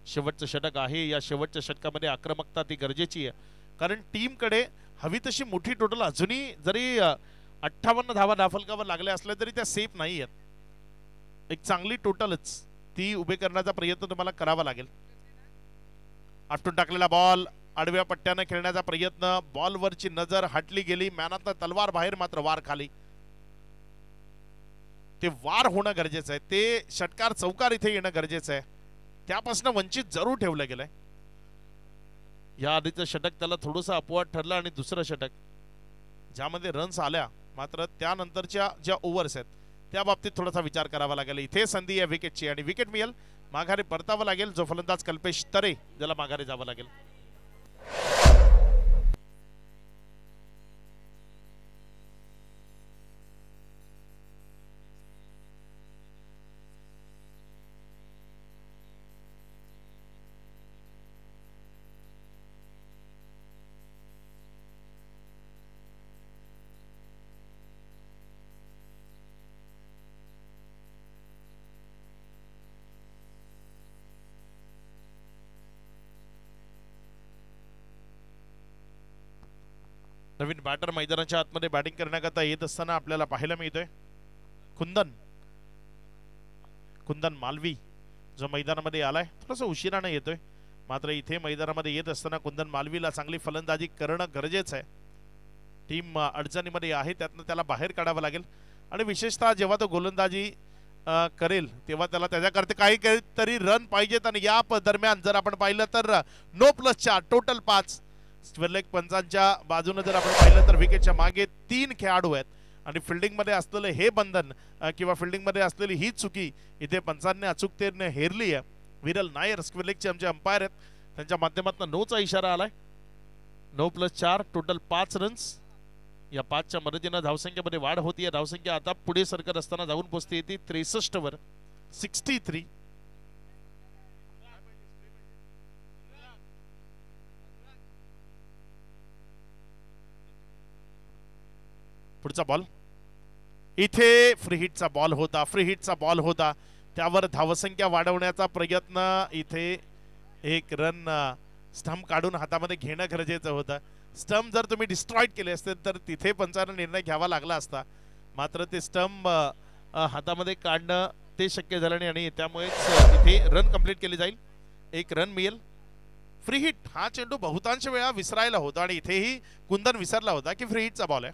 शेवटचं षटक आहे, या शेवटच्या षटकामध्ये आक्रमकता ती गरजेची आहे, कारण टीमकडे हवी तशी मोठी टोटल अजूनही जरी 58 धावा दाफलकावर लागल्या असल्या तरी त्या सेफ नाही आहेत. एक चांगली टोटलच ती उभे करण्याचा प्रयत्न तुम्हाला करावा लागेल. आपटून टाकलेला बॉल, आडव्या पट्ट्याने खेळण्याचा प्रयत्न, बॉलवरची नजर हटली गेली, मॅनातनं तलवार बाहेर मात्र वार खाली. ते वार होणं गरजेचं आहे, ते षटकार चौकार इथे येणं गरजेचं आहे, त्यापासून वंचित जरूर ठेवलं गेलंय. या आधीचं षटक त्याला थोडंसं अपवाद ठरलं आणि दुसरं षटक ज्यामध्ये रन्स आल्या मात्र त्यानंतरच्या ज्या ओव्हर्स आहेत त्या बाबतीत थोडासा विचार करावा लागेल. इथे संधी आहे विकेटची आणि विकेट मिळेल, माघारी परतावं लागेल. जो फलंदाज कल्पेश तरे ज्याला माघारी जावं लागेल. नवीन बॅटर मैदानाच्या आतमध्ये बॅटिंग करण्याकरता येत असताना आपल्याला पाहायला मिळतोय कुंदन मालवी, जो मैदानामध्ये आलाय. थोडंसं उशिराने येतोय, मात्र इथे मैदानामध्ये येत असताना कुंदन मालवीला चांगली फलंदाजी करणं गरजेचं आहे. टीम अडचणीमध्ये आहे, त्यातनं त्याला बाहेर काढावं लागेल. आणि विशेषतः जेव्हा तो गोलंदाजी करेल तेव्हा त्याला त्याच्याकरता काहीतरी रन पाहिजेत. आणि या दरम्यान जर आपण पाहिलं तर नो प्लस 4 टोटल 5 स्क्वेअरलेग पंचांच्या बाजूने जर आपण पाहिलं तर विकेटच्या मागे 3 खेळाडू आहेत आणि फिल्डिंग मध्ये असलेलं हे बंधन किंवा फिल्डिंग मध्ये असलेली ही चुकी इथे पंचांनी अचूकतेने हेरली आहे. विरल नायर स्क्वेअरलेगचे आमचे अंपायर आहेत, त्यांच्या माध्यमातून नोचा इशारा आलाय. 9 प्लस 4 टोटल 5 रन्स. या 5च्या मदतीने धावसंख्येमध्ये वाढ होतीये. धावसंख्या आता पुढे सरकत असताना जाऊन पोहोचते येते 63 वर. 63. पुढचा बॉल इथे फ्री हिटचा बॉल होता, फ्री हिटचा बॉल होता, त्यावर धावसंख्या वाढवण्याचा प्रयत्न. इथे एक रन स्टंप काढून हातामध्ये घेणं गरजेचं होतं. स्टंप जर तुम्ही डिस्ट्रॉइड केले असते तर तिथे पंचांना निर्णय घ्यावा लागला असता, मात्र ते स्टंप हातामध्ये काढणं ते शक्य झालं नाही आणि त्यामुळेच इथे रन कंप्लीट केली जाईल. 1 रन मिळेल. फ्री हिट हा चेंडू बहुतांश वेळा विसरायला होता आणि इथेही कुंदन विसरला होता की फ्री हिटचा बॉल आहे.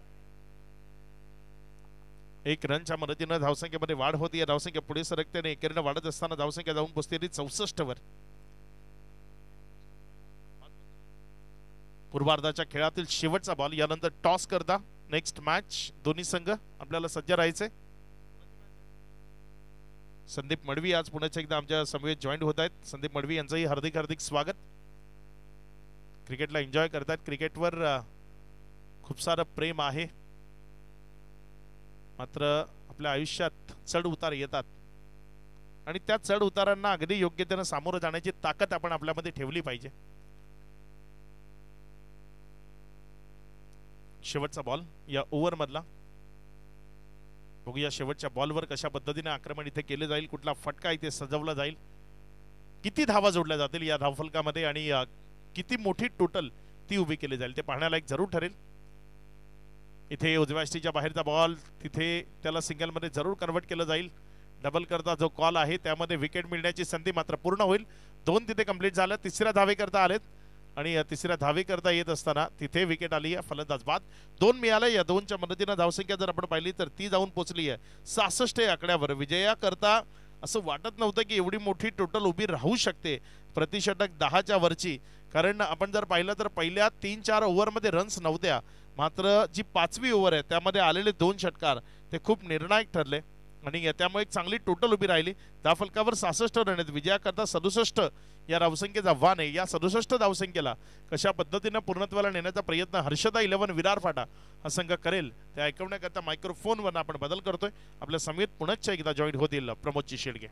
1 रनच्या मदतीने धावसंख्येमध्ये वाढ होती. धावसंख्या पुढे सरकते आणि एकेरीने वाढत असताना धावसंख्या जाऊन पोहोचते 64 वर. पूर्वार्धाच्या खेळातील शेवटचा बॉल. यानंतर टॉस करता नेक्स्ट मॅच दोन्ही संघ आपल्याला सज्ज राहायचे. संदीप मडवी आज पुण्याच्या एकदा आमच्या समवेत जॉईंट होत आहेत. संदीप मडवी यांचंही हार्दिक हार्दिक स्वागत. क्रिकेटला एन्जॉय करतात, क्रिकेटवर खूप सारं प्रेम आहे, मात्र आपल्या आयुष्यात चढ उतार येतात आणि त्या चढ उतारांना अगदी योग्यतेने सामोरं जाण्याची ताकद आपण आपल्यामध्ये ठेवली पाहिजे. शेवटचा बॉल या ओव्हर मधला. बघूया शेवटच्या बॉलवर कशा पद्धतीने आक्रमण इथे केले जाईल, कुठला फटका इथे सजवला जाईल, किती धावा जोडल्या जातील या धावफलकामध्ये आणि किती मोठी टोटल ती उभी केली जाईल ते पाहण्यालायक जरूर ठरेल. इथे उजव्या स्टीच्या बाहेरचा बॉल, तिथे त्याला सिंगल मध्ये जरूर कन्वर्ट केलं जाईल. डबल करता जो कॉल आहे त्यामध्ये विकेट मिळण्याची संधी मात्र पूर्ण होईल. 2 तिथे कंप्लीट झालं. तिसऱ्या धावे करता आलेत आणि तिसऱ्या धावे करता येत असताना तिथे विकेट आली आहे. फलंदाज बाद. 2 मिळाले. या 2च्या मदतीने धावसंख्या जर आपण पाहिली तर ती जाऊन पोहोचली आहे 66 या आकड्यावर. विजया करता असं वाटत नव्हतं की एवढी मोठी टोटल उभी राहू शकते, प्रतिषटक 10च्या वरची. कारण आपण जर पाहिलं तर पहिल्या 3-4 ओव्हरमध्ये रन्स नव्हत्या, मात्र जी 5वी ओव्हर आहे त्यामध्ये आलेले 2 षटकार ते खूप निर्णायक ठरले आणि त्यामुळे एक चांगली टोटल उभी राहिली. धावफलकावर 66 रन आहेत. विजया करता 67 या धावसंख्येचा वान आहे. या 67 धावसंख्येला कशा पद्धतीने पूर्णत्वाला नेण्याचा प्रयत्न हर्षदा 11 विरार फाटा हा संघ करेल ते ऐकवण्याकरता मायक्रोफोनवर आपण बदल करतोय. आपल्या समित पुण्याच्या एकदा जॉईन होतील प्रमोदजी शेडगे.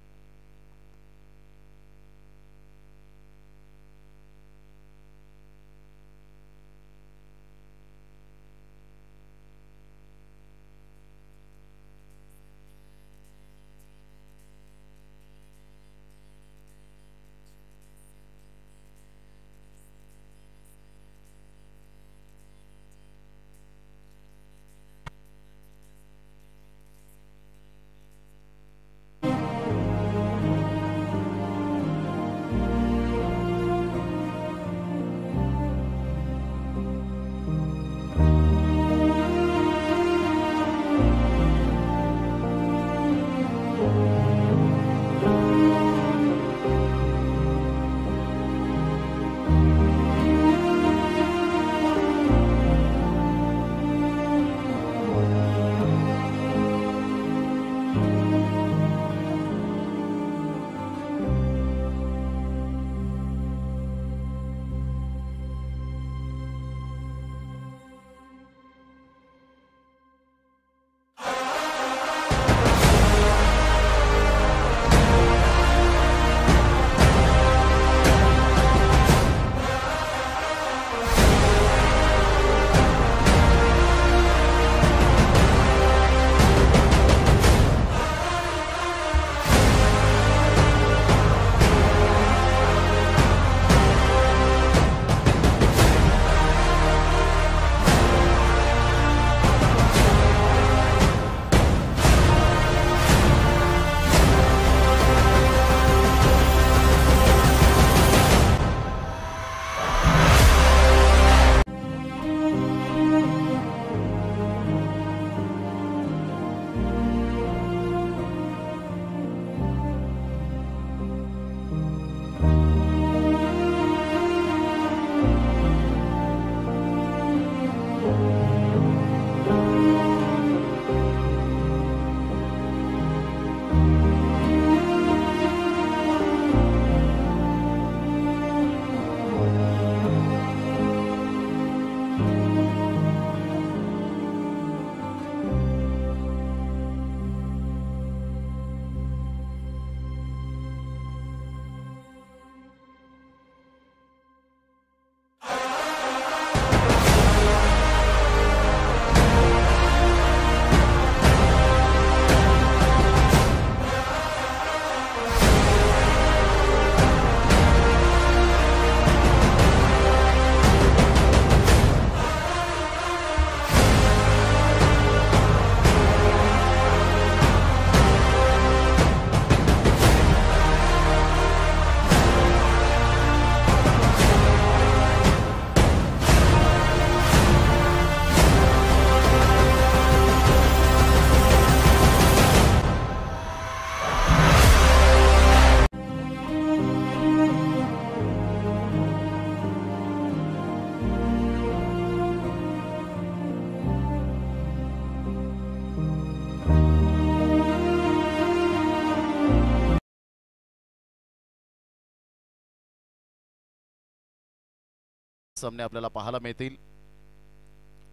सामने आपल्याला पाहायला मिळतील.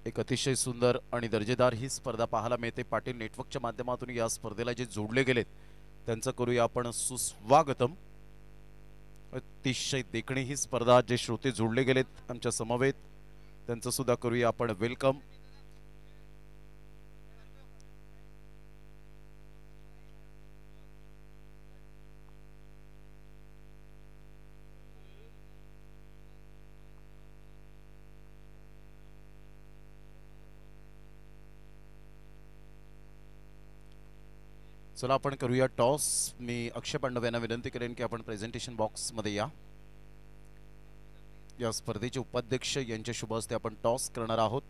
एक अतिशय सुंदर आणि दर्जेदार ही स्पर्धा पाहायला मिळते. पाटील नेटवर्कच्या माध्यमातून या स्पर्धेला जे जोडले गेलेत त्यांचं करूया आपण सुस्वागतम. अतिशय देखणी ही स्पर्धा, जे श्रोते जोडले गेलेत आमच्या समवेत त्यांचं सुद्धा करूया आपण वेलकम. चला आपण करूया टॉस. मी अक्षय पांडव यांना विनंती करेन की आपण प्रेझेंटेशन बॉक्स मध्ये या. या स्पर्धेचे उपाध्यक्ष यांच्या शुभ हस्ते आपण टॉस करणार आहोत.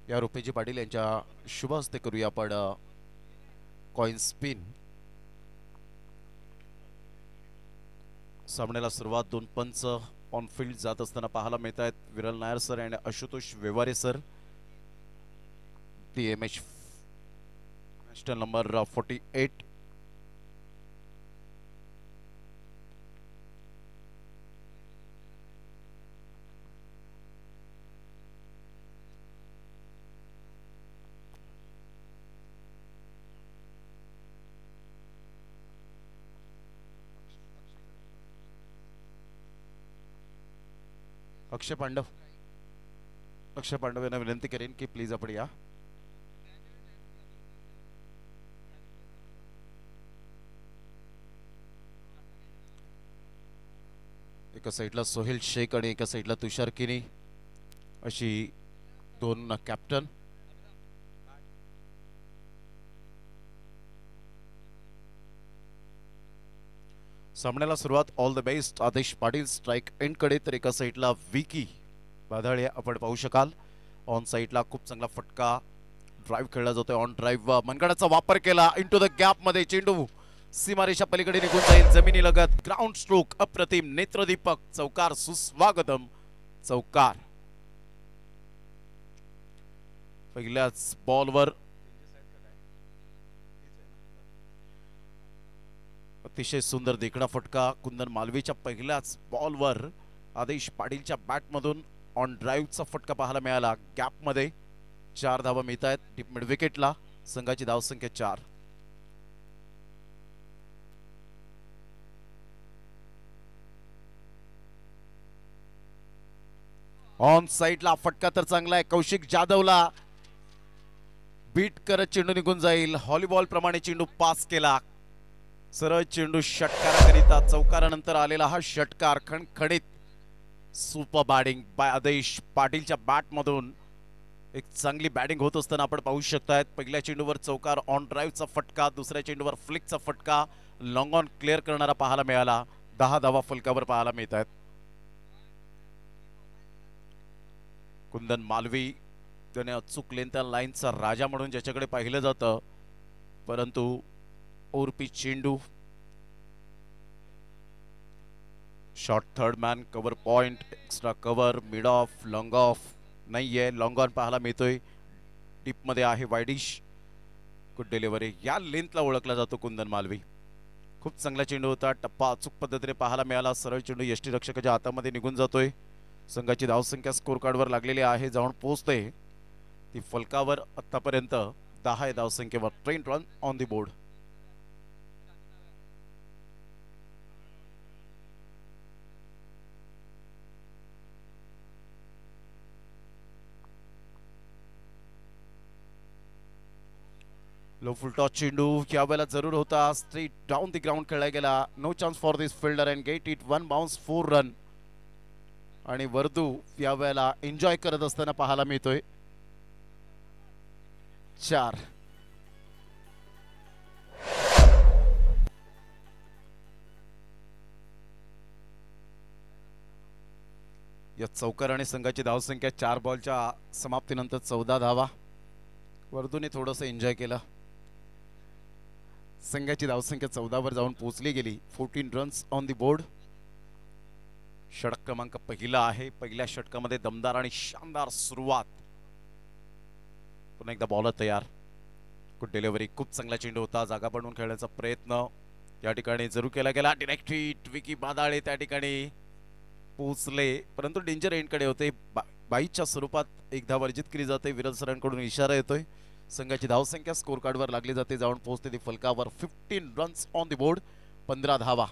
या रुपेजी पाटील यांच्या शुभ हस्ते करूया आपण कॉइन स्पिन. सामन्याला सुरुवात दोन पंच ऑन फील्ड जात असताना पाहायला मिळत आहेत. विरल नायर सर आणि आशुतोष वेवारे सर. TMH number 48. अक्षय पांडव यांना विनंती करेन की प्लीज आपण या. एका साईडला सोहेल शेख आणि एका साईडला तुषार किनी अशी दोन कॅप्टन. सामन्याला सुरुवात. ऑल द बेस्ट आदेश पाटील स्ट्राइक एंड कडे. तर एका साईडला विकी बाधाळे आपण पाहू शकाल. ऑन साईडला खूप चांगला फटका ड्राइव्ह खेळला जातोय. ऑन ड्राइव्ह मनगडाचा वापर केला. इनटू द गॅप मध्ये चेंडू सीमारेषा पलीकडे निघून जाईल. जमिनी लगत ग्राउंड स्ट्रोक अप्रतिम. नेत्रदीपक चौकार. सुस्वागतम. चौकार. पहिल्याच बॉलवर अतिशय सुंदर देखणा फटका. कुंदन मालवीच्या पहिल्याच बॉलवर आदेश पाटीलच्या बॅटमधून ऑन ड्राइव्हचा फटका पाहायला मिळाला. गॅप मध्ये 4 धावा मिळत आहेत. डीप मिड विकेटला. संघाची धावसंख्या 4. ऑन साइडला फटका तर चांगला आहे. कौशिक जाधवला बीट करत चेंडू निघून जाईल. व्हॉलीबॉल प्रमाणे चेंडू पास केला. सरळ चेंडू षटकाराकरिता. चौकारानंतर आलेला हा षटकार खणखणीत. सुपर बॅटिंग बाय आदेश पाटीलच्या बॅटमधून. एक चांगली बॅटिंग होत असताना आपण पाहू शकतायत. पहिल्या चेंडूवर चौकार. ऑन ड्राइव्हचा फटका. दुसऱ्या चेंडूवर फ्लिकचा फटका. लॉंग ऑन क्लिअर करणारा पाहायला मिळाला. 10 धावा फलकावर पाहायला मिळत आहेत. कुंदन मालवी त्याने अचूक लेंथ लाईनचा राजा म्हणून ज्याच्याकडे पाहिलं जातं, परंतु ओरपी चेंडू. Short third man. Cover point. Extra cover. Mid of. Long of नाहीये. लॉंग ऑन पाहायला मिळतोय. डीप मध्ये आहे. वायडिश. Good delivery. या लेंथला ओळखला जातो कुंदन मालवी. खूप चांगला चेंडू होता. टप्पा अचूक पद्धतीने पाहायला मिळाला. सरळ चेंडू यष्टीरक्षकाच्या हातामध्ये निघून जातोय. संघाची धावसंख्या स्कोर कार्डवर लागलेली आहे. जाऊन पोहोचते ती फलकावर. आतापर्यंत 10 धावसंख्येवर. ट्रेंट run on the board. Low full toss चेंडू यावेळेला जरूर होता. स्ट्रेट डाऊन दी ग्राउंड खेळला गेला. No chance for this fielder and get it. 1 bounce 4 run. आणि वर्दू यावेळेला एन्जॉय करत असताना पाहायला मिळतोय. 4. या चौकाराने संघाची धावसंख्या 4 बॉलच्या समाप्तीनंतर 14 धावा. वर्दूने थोडंसं एन्जॉय केलं. संघाची धावसंख्या 14 वर जाऊन पोहोचली गेली. 14 रन्स ऑन दी बोर्ड. षटक क्रमांक पहिला आहे. पहिल्या षटकामध्ये दमदार आणि शानदार सुरुवात. पुन्हा एकदा बॉलर तयार. Good delivery. खूप चांगला चेंडू होता. जागा बनवून खेळण्याचा प्रयत्न या ठिकाणी जरूर केला गेला. Direct hit. विकी बादाळे त्या ठिकाणी पोहोचले, परंतु डेंजर एंडकडे होते. बाईच्या स्वरूपात एकदा वर्जित केली जाते. विरल सरांकडून इशारा येतोय. संघाची धावसंख्या स्कोर कार्डवर लागली जाते. जाऊन पोहोचते ती फलकावर. 15 रन्स ऑन द बोर्ड, 15 धावा.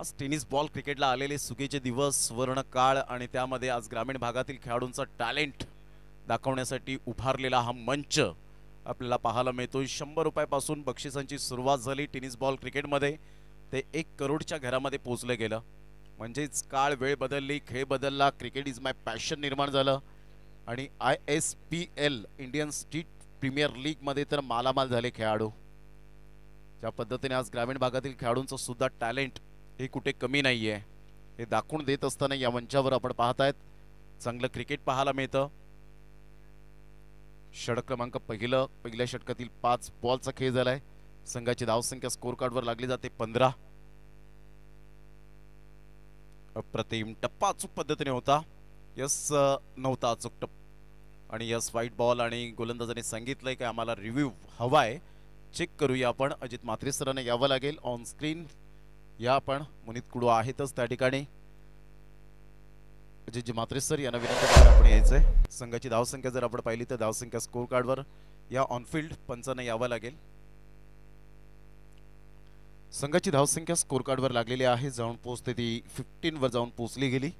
आज टेनिस बॉल क्रिकेटला आलेले सुगीचे दिवस, सुवर्ण काळ आणि त्यामध्ये आज ग्रामीण भागातील खेळाडूंचा टॅलेंट दाखवण्यासाठी उभारलेला हा मंच आपल्याला पाहायला मिळतोय. 100 रुपयापासून बक्षिसांची सुरुवात झाली टेनिस बॉल क्रिकेटमध्ये. ते 1 करोडच्या घरामध्ये पोहोचलं गेलं. म्हणजेच काळ वेळ बदलली, खेळ बदलला. क्रिकेट इज माय पॅशन निर्माण झालं आणि ISPL इंडियन स्ट्रीट प्रीमियर लीगमध्ये तर मालामाल झाले खेळाडू. ज्या पद्धतीने आज ग्रामीण भागातील खेळाडूंचं सुद्धा टॅलेंट हे कुठे कमी नाहीये हे दाखवून देत असताना या मंचावर आपण पाहतायत चांगलं क्रिकेट पाहायला मिळतं. षटक क्रमांक पहिल्या षटकातील 5 बॉलचा खेळ झालाय. संघाची धावसंख्या स्कोर कार्डवर लागली जाते 15. अप्रतिम टप्पा अचूक पद्धतीने होता. यस नव्हता अचूक टप्पा आणि यस व्हाईट बॉल आणि गोलंदाजाने सांगितलंय की आम्हाला रिव्ह्यू हवाय, चेक करूया आपण. अजित म्हात्रे सरांना यावं लागेल ऑन स्क्रीन. या आपण मुनीत कुडू आहेतच त्या ठिकाणी. अजितजी म्हात्रे सर यांना विनंती करून आपण यायचंय. संघाची धावसंख्या जर आपण पाहिली तर धावसंख्या स्कोर कार्डवर या ऑनफिल्ड पंचांना यावं लागेल. संघाची धावसंख्या स्कोर कार्डवर लागलेली आहे. जाऊन पोहोचते ती 15 वर जाऊन पोहोचली गेली.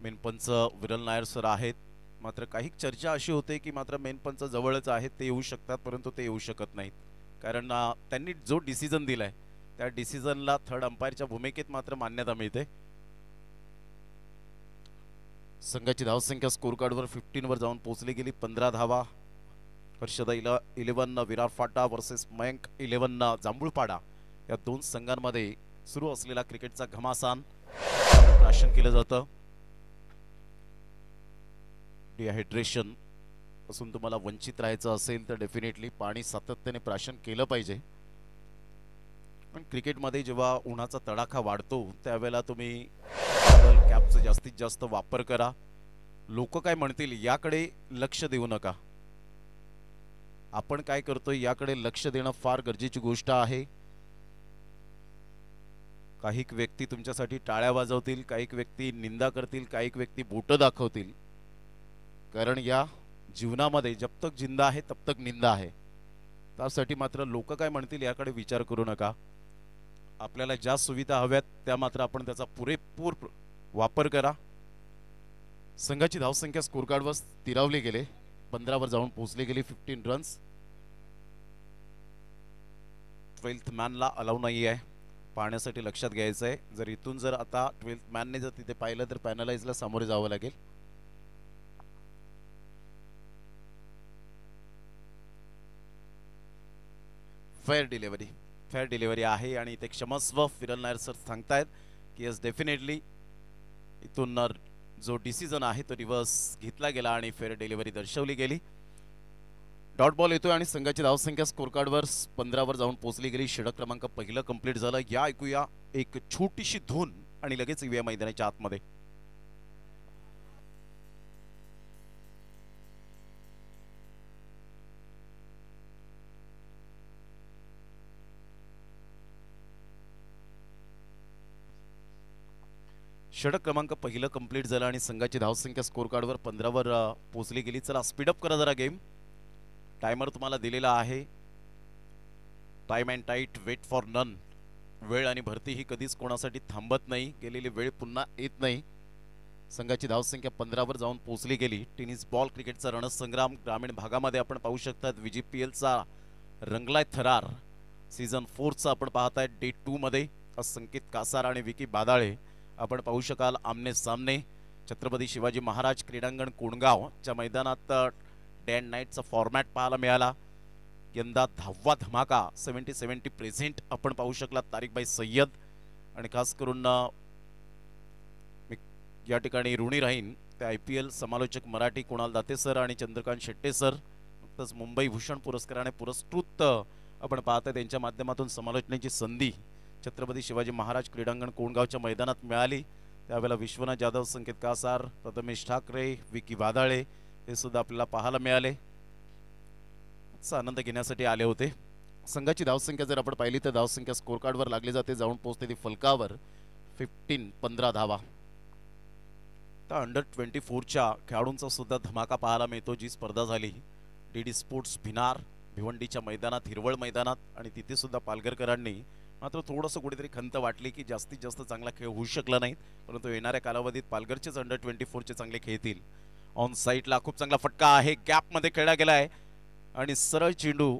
मेन पंच विरल नायर सर आहेत. मात्र काही चर्चा अशी होते की मात्र मेन पंच जवळच आहेत, ते येऊ शकतात, परंतु ते येऊ शकत नाहीत. कारण त्यांनी जो डिसिजन दिलाय त्या डिसिजनला थर्ड अंपायरच्या भूमिकेत मात्र मान्यता मिळते. संघाची धावसंख्या स्कोर कार्डवर 15 वर जाऊन पोहोचली गेली. 15 धावा. हर्षदा 11 विरार फाटा वर्सेस मयंक 11 जांभूळपाडा या 2 संघांमध्ये सुरू असलेला क्रिकेटचा घमासान प्राशन केलं जातं. डिहायड्रेशन पासून तुम्हाला वंचित राहायचं असेल तर डेफिनेटली पाणी सातत्याने प्राशन केलं पाहिजे. पण क्रिकेटमध्ये जेव्हा उन्हाचा तडाखा वाढतो त्यावेळेला तुम्ही कॅपचा जास्तीत जास्त वापर करा. लोक काय म्हणतील याकडे लक्ष देऊ नका. आपण काय करतोय याकडे लक्ष देणं फार गरजेची गोष्ट आहे. काही व्यक्ती तुमच्यासाठी टाळ्या वाजवतील, काही व्यक्ती निंदा करतील, काही व्यक्ती बोट दाखवतील. कारण या जीवनामध्ये जब तक जिंदा आहे तब तक निंदा आहे. त्यासाठी मात्र लोक काय म्हणतील याकडे विचार करू नका. आपल्याला ज्या सुविधा हव्यात त्या मात्र आपण त्याचा पुरेपूर वापर करा. संघाची धावसंख्या स्कोर कार्डवर स्थिरावली गेले. 15 वर जाऊन पोहोचले गेले. 15 रन्स. 12th मॅनला अलाउ नाही आहे, पाहण्यासाठी लक्षात घ्यायचं आहे. जर इथून जर आता 12th मॅनने जर तिथे पाहिलं तर पॅनलाइजला सामोरे जावं लागेल. फेअर डिलिव्हरी आहे आणि ते क्षमस्व विरल नायर सर सांगतायत की यस डेफिनेटली इथून जो डिसिजन आहे तो रिव्हर्स घेतला गेला आणि फेअर डिलिव्हरी दर्शवली गेली. डॉट बॉल येतोय आणि संघाची धावसंख्या स्कोर कार्डवर 15 वर जाऊन पोहोचली गेली. षटक क्रमांक पहिलं कंप्लीट झालं. या ऐकूया एक छोटीशी धून आणि लगेच येऊया मैदानाच्या आतमध्ये. षटक क्रमांक पहिलं कंप्लीट झालं आणि संघाची धावसंख्या स्कोर कार्डवर 15 वर पोहोचली गेली. चला स्पीडअप करा जरा गेम. टायमर तुम्हाला दिलेला आहे. Time and tight, wait for none. वेळ आणि भरती ही कधीच कोणासाठी थांबत नाही. गेलेली वेळ पुन्हा येत नाही. संघाची धावसंख्या 15 वर जाऊन पोहोचली गेली. टेनिस बॉल क्रिकेटचा रणसंग्राम ग्रामीण भागामध्ये आपण पाहू शकतात. VGPLचा रंगलाय थरार. सीझन 4चा आपण पाहताय डे 2 मध्ये. संकेत कासार आणि विकी बादाळे आपण पाहू शकाल आमने सामने. छत्रपती शिवाजी महाराज क्रीडांगण कोंडगावच्या मैदानात डे अँड नाईटचा फॉर्मॅट पाहायला मिळाला. यंदा 10वा धमाका 70-70 प्रेझेंट आपण पाहू शकला. तारिकबाई सय्यद आणि खास करून मी या ठिकाणी ऋणी राहीन ते IPL समालोचक मराठी कुणाल दाते सर आणि चंद्रकांत शेट्टे सर. नुकतंच मुंबई भूषण पुरस्काराने पुरस्कृत आपण पाहता त्यांच्या माध्यमातून समालोचनेची संधी छत्रपती शिवाजी महाराज क्रीडांगण कोंडगावच्या मैदानात मिळाली. त्यावेळेला विश्वनाथ जाधव, संकेत कासार, प्रथमेश ठाकरे, विकी वादाळे हे सुद्धा आपल्याला पाहायला मिळाले. आनंद घेण्यासाठी आले होते. संघाची धावसंख्या जर आपण पाहिली तर धावसंख्या स्कोर कार्डवर लागली जाते, जाऊन पोहोचते ती फलकावर 15 धावा. तर अंडर 24च्या खेळाडूंचा सुद्धा धमाका पाहायला मिळतो. जी स्पर्धा झाली डीडी स्पोर्ट्स भिवंडीच्या मैदानात, हिरवळ मैदानात, आणि तिथे सुद्धा पालघरकरांनी मात्र थोडंसं कुठेतरी खंत वाटली की जास्तीत जास्त चांगला खेळ होऊ शकला नाही, परंतु येणाऱ्या कालावधीत पालघरचेच अंडर 24चे चांगले खेळतील. ऑन साईडला खूप चांगला फटका आहे, गॅपमध्ये खेळला गेलाय आणि सरळ चेंडू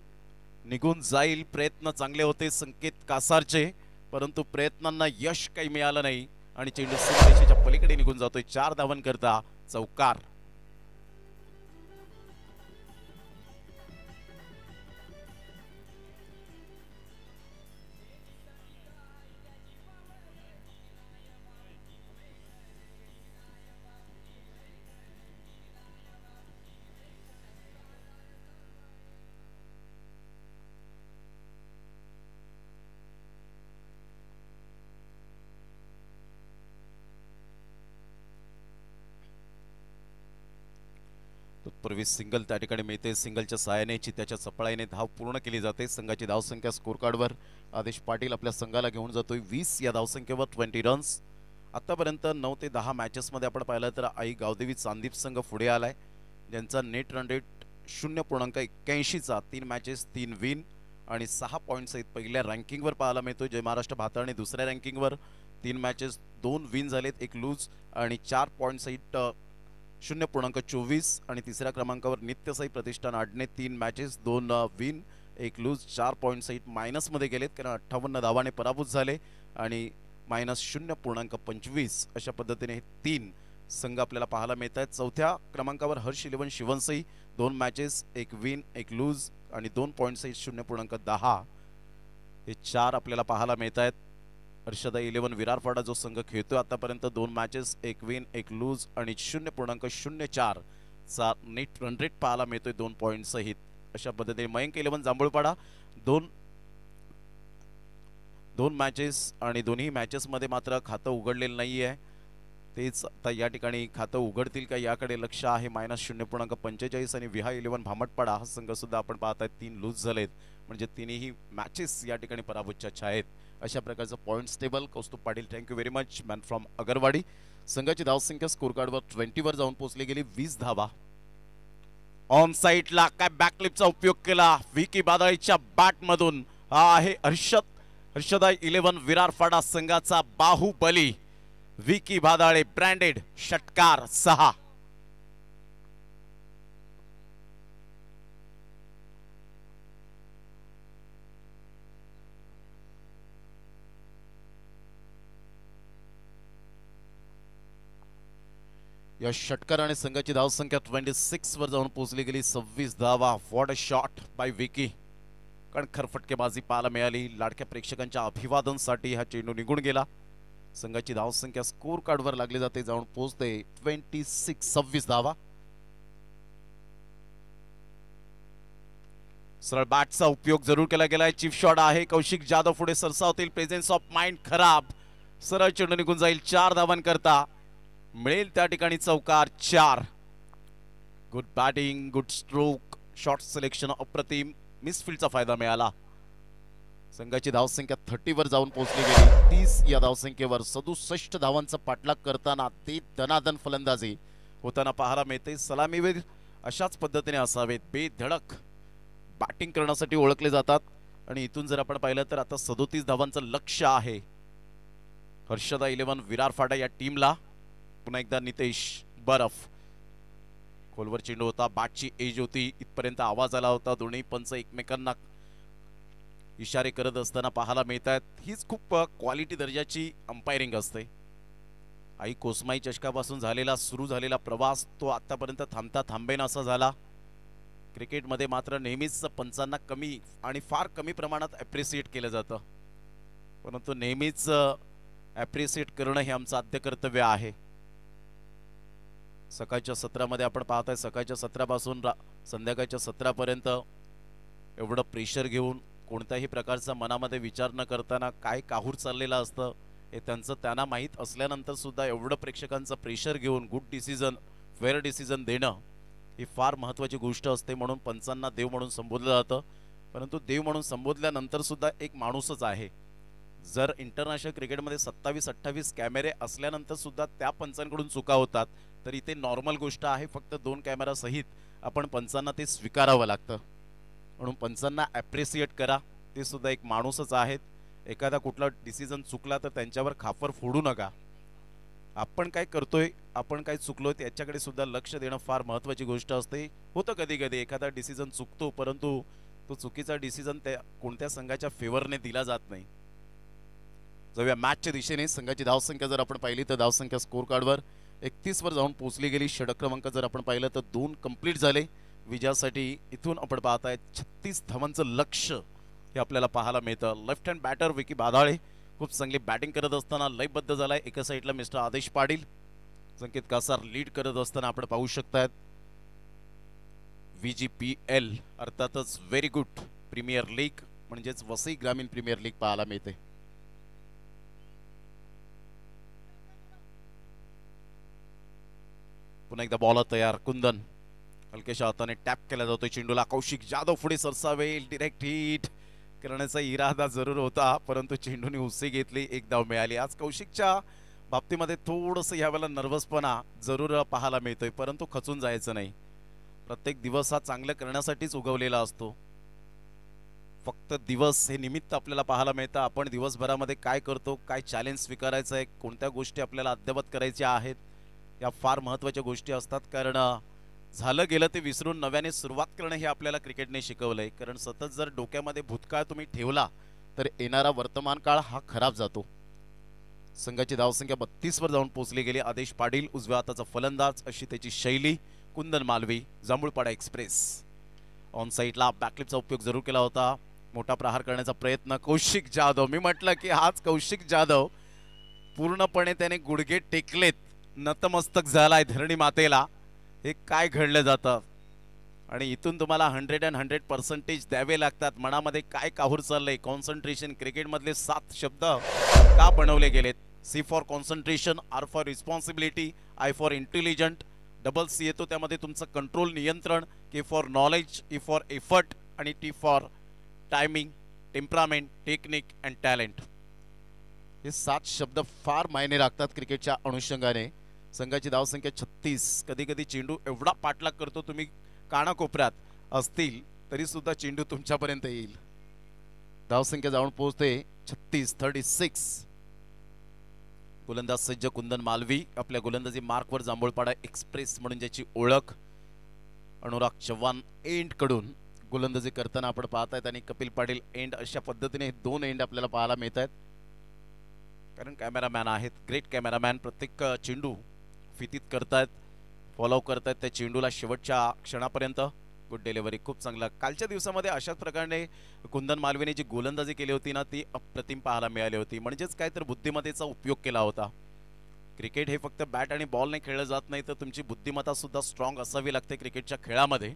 निघून जाईल. प्रयत्न चांगले होते संकेत कासारचे, परंतु प्रयत्नांना यश काही मिळालं नाही आणि चेंडू सीमारेषेच्या पलीकडे निघून जातोय. 4 धावांकरता चौकार. पूर्वी सिंगल त्या ठिकाणी मिळते, सिंगलच्या सहाय्याने चित्त्याच्या चपळाईने धाव पूर्ण केली जाते. संघाची धावसंख्या स्कोर कार्डवर आदेश पाटील आपल्या संघाला घेऊन जातोय 20 या धावसंख्येवर 20 रन्स. आतापर्यंत 9 ते 10 मॅचेसमध्ये आपण पाहिलं तर आई गावदेवी चांदीप संघ पुढे आलाय, ज्यांचा नेट रन रेट 0.81चा, 3 मॅचेस 3 विन आणि 6 पॉईंट्स आहेत. पहिल्या रँकिंगवर पाहायला मिळतो. जय महाराष्ट्र भाताळणे दुसऱ्या रँकिंगवर, 3 मॅचेस 2 विन झालेत, 1 लूज आणि 4 पॉईंट्स आहेत 0.24. आणि तिसऱ्या क्रमांकावर नित्यसाई प्रतिष्ठान Adne, 3 matches 2 win 1 loose, 4 points आहेत मायनसमध्ये गेलेत कारण 58 धावाने पराभूत झाले आणि -0.25 अशा पद्धतीने हे 3 संघ आपल्याला पाहायला मिळत आहेत. चौथ्या क्रमांकावर हर्ष 11 शिवनसई, 2 मॅचेस 1 विन 1 लूज आणि 2 पॉईंट्स आहेत 0.10. हे 4 आपल्याला पाहायला मिळत आहेत. हर्षदा 11 विरारपाडा जो संघ खेळतोय आतापर्यंत 2 मॅचेस 1 विन 1 लूज आणि 0.04 चा नेट रन रेट पाहायला मिळतोय 2 पॉईंट सहित. अशा पद्धतीने मयंक 11 जांभूळपाडा 2 मॅचेस आणि दोन्ही मॅचेसमध्ये मात्र खातं उघडलेलं नाही आहे. तेच आता या ठिकाणी खातं उघडतील का याकडे लक्ष आहे. -0.45 आणि विहा 11 भामटपाडा हा संघ सुद्धा आपण पाहत आहेत 3 लूज झालेत, म्हणजे तिन्ही मॅचेस या ठिकाणी पराभूतच्या छायेत. अशा प्रकारचं points table. Kaustubh Patil thank you very much, man from Agarwadi. संघाची धावसंख्या स्कोर कार्डवर 20 वर जाऊन पोहोचली गेली, 20 धावा. ऑन साईडला काय बॅकलिपचा उपयोग केला विकी बादळीच्या बॅटमधून. हा आहे हर्षदा 11 विरारपाडा संघाचा बाहुबली विकी बादाळे, ब्रँडेड षटकार 6. या षटकाराने संघाची धावसंख्या 26 वर जाऊन पोहोचली गेली, 26 धावा. What a shot bye Vicky. कणखर फटकेबाजी पाहायला मिळाली. लाडक्या प्रेक्षकांच्या अभिवादनासाठी हा चेंडू निघून गेला. संघाची धावसंख्या स्कोर कार्डवर लागली जाते, जाऊन पोहोचते 26 धावा. सरळ बॅटचा उपयोग जरूर केला गेलाय. चिप शॉट आहे, कौशिक जाधव पुढे सरसावतील. प्रेझेन्स ऑफ माइंड खराब. सरळ चेंडू निघून जाईल. 4 धावांकरता मिळेल त्या ठिकाणी चौकार 4. Good batting, good stroke, shot selection अप्रतिम. मिसफिल्डचा फायदा मिळाला. संघाची धावसंख्या 30 वर जाऊन पोहोचली गेली. 30 या धावसंख्येवर 67 धावांचा पाठलाग करताना ते दनादन फलंदाजी होताना पाहायला मिळते. सलामीवीर अशाच पद्धतीने असावेत, बेधडक बॅटिंग करण्यासाठी ओळखले जातात. आणि इथून जर आपण पाहिलं तर आता 37 धावांचं लक्ष्य आहे हर्षदा 11 विरारपाडा या टीमला. पुन्हा एकदा नितेश बरफ. खोलवर चेंडू होता, बॅटची एज होती, इथपर्यंत आवाज आला होता. दोन्ही पंच एकमेकांना इशारे करत असताना पाहायला मिळतात. हीच खूप क्वालिटी दर्जाची अंपायरिंग असते. आई कोसमाई चषकापासून सुरू झालेला प्रवास तो आतापर्यंत थांबता थांबेन असा झाला. क्रिकेटमध्ये मात्र नेहमीच पंचांना कमी आणि फार कमी प्रमाणात ॲप्रिशिएट केलं जातं, परंतु नेहमीच ॲप्रिशिएट करणं हे आमचं आद्य कर्तव्य आहे. सकाळच्या सत्रामध्ये आपण पाहताय, सकाळच्या सत्रापासून संध्याकाळच्या सत्रापर्यंत एवढं प्रेशर घेऊन कोणत्याही प्रकारचा मनामध्ये विचार न करताना काय काहूर चाललेलं असतं हे त्यांना माहीत असल्यानंतर सुद्धा एवढं प्रेक्षकांचं प्रेशर घेऊन गुड डिसिजन, फेअर डिसिजन देणं ही फार महत्त्वाची गोष्ट असते. म्हणून पंचांना देव म्हणून संबोधलं जातं. परंतु देव म्हणून संबोधल्यानंतर सुद्धा एक माणूसच आहे. जर इंटरनॅशनल क्रिकेटमध्ये 27-28 कॅमेरे असल्यानंतर सुद्धा त्या पंचांकडून चुका होतात, तर इथे नॉर्मल गोष्ट आहे. फक्त 2 कॅमेरा सहित आपण पंचांना ते स्वीकारावं लागतं. म्हणून पंचांना ॲप्रिसिएट करा, ते सुद्धा एक माणूसच आहेत. एखादा कुठला डिसिजन चुकला तर त्यांच्यावर खापर फोडू नका. आपण काय करतोय, आपण काय चुकलोय त्याच्याकडे सुद्धा लक्ष देणं फार महत्त्वाची गोष्ट असते. होतं कधी कधी एखादा डिसिजन चुकतो, परंतु तो चुकीचा डिसिजन त्या कोणत्या संघाच्या फेवरने दिला जात नाही. जाऊया मॅचच्या दिशेने. संघाची धावसंख्या जर आपण पाहिली तर धावसंख्या स्कोर कार्डवर 31 वर जाऊन पोहोचली गेली. षटक क्रमांक जर आपण पाहिलं तर 2 कंप्लीट झाले. विजयासाठी इथून आपण पाहताय 36 धावांचं लक्ष हे आपल्याला पाहायला मिळतं. लेफ्ट हँड बॅटर विकी बादाळे खूप चांगली बॅटिंग करत असताना लयबद्ध झालाय. एका साईडला मिस्टर आदेश पाटील, संकेत कासार लीड करत असताना आपण पाहू शकतात. VGPL अर्थातच व्हेरी गुड प्रीमियर लीग म्हणजेच वसई ग्रामीण प्रीमियर लीग पाहायला मिळते. पुन्हा एकदा बॉल तयार. कुंदन हलक्याशा हाताने टॅप केला जातोय चेंडूला. कौशिक जाधव पुढे सरसावेल. डिरेक्ट हिट करण्याचा इरादा जरूर होता, परंतु चेंडूने उसळी घेतली. एक धाव मिळाली. आज कौशिकच्या बाबतीमध्ये थोडंसं यावेळेला नर्वसपणा जरूर पाहायला मिळतोय, परंतु खचून जायचं नाही. प्रत्येक दिवस हा चांगलं करण्यासाठीच उगवलेला असतो. फक्त दिवस हे निमित्त आपल्याला पाहायला मिळतं. आपण दिवसभरामध्ये काय करतो, काय चॅलेंज स्वीकारायचं आहे, कोणत्या गोष्टी आपल्याला अद्यावत करायच्या आहेत, या फार महत्त्वाच्या गोष्टी असतात. कारण झालं गेलं ते विसरून नव्याने सुरुवात करणं हे आपल्याला क्रिकेटने शिकवलंय. कारण सतत जर डोक्यामध्ये भूतकाळ तुम्ही ठेवला तर येणारा वर्तमान काळ हा खराब जातो. संघाची धावसंख्या 32 वर जाऊन पोहोचली गेली. आदेश पाटील उजव्या हाताचा फलंदाज अशी त्याची शैली. कुंदन मालवी जांभूळपाडा एक्सप्रेस ऑन साईडला बॅकलिपचा उपयोग जरूर केला होता. मोठा प्रहार करण्याचा प्रयत्न. कौशिक जाधव, मी म्हटलं की हाच कौशिक जाधव पूर्णपणे त्याने गुडघे टेकलेत, नतमस्तक झालाय धरणी मातेला. हे काय घडलं जातं आणि इथून तुम्हाला 100% द्यावे लागतात. मनामध्ये काय काहूर चाललंय. कॉन्सन्ट्रेशन क्रिकेटमधले 7 शब्द का बनवले गेलेत. C for concentration, R for responsibility, I for intelligent, double C येतो त्यामध्ये तुमचं कंट्रोल नियंत्रण, K for knowledge, E for effort आणि T for timing, temperament, technique and talent. हे 7 शब्द फार मायने राखतात क्रिकेटच्या अनुषंगाने. संघाची धावसंख्या 36. कधी कधी चेंडू एवढा पाठलाग करतो, तुम्ही कानाकोपऱ्यात असतील तरी सुद्धा चेंडू तुमच्यापर्यंत येईल. धावसंख्या जाऊन पोहोचते 36. गोलंदाज सज्ज कुंदन मालवी आपल्या गोलंदाजी मार्कवर जांभूळपाडा एक्सप्रेस म्हणून ज्याची ओळख. अनुराग चव्हाण एंड कडून गोलंदाजी करताना आपण पाहतायत आणि कपिल पाटील एंड. अशा पद्धतीने 2 एंड आपल्याला पाहायला मिळत आहेत. कारण कॅमेरामॅन आहेत, ग्रेट कॅमेरामॅन. प्रत्येक चेंडू फितीत करतायत, फॉलो करतायत त्या चेंडूला शेवटच्या क्षणापर्यंत. गुड डिलिव्हरी, खूप चांगला. कालच्या दिवसामध्ये अशाच प्रकारे कुंदन मालवीने जी गोलंदाजी केली होती ना, ती अप्रतिम पाहायला मिळाली होती. म्हणजेच काय तर बुद्धिमत्तेचा उपयोग केला होता. क्रिकेट हे फक्त बॅट आणि बॉलने खेळलं जात नाही, तर तुमची बुद्धिमत्ता सुद्धा स्ट्रॉंग असावी लागते क्रिकेटच्या खेळामध्ये.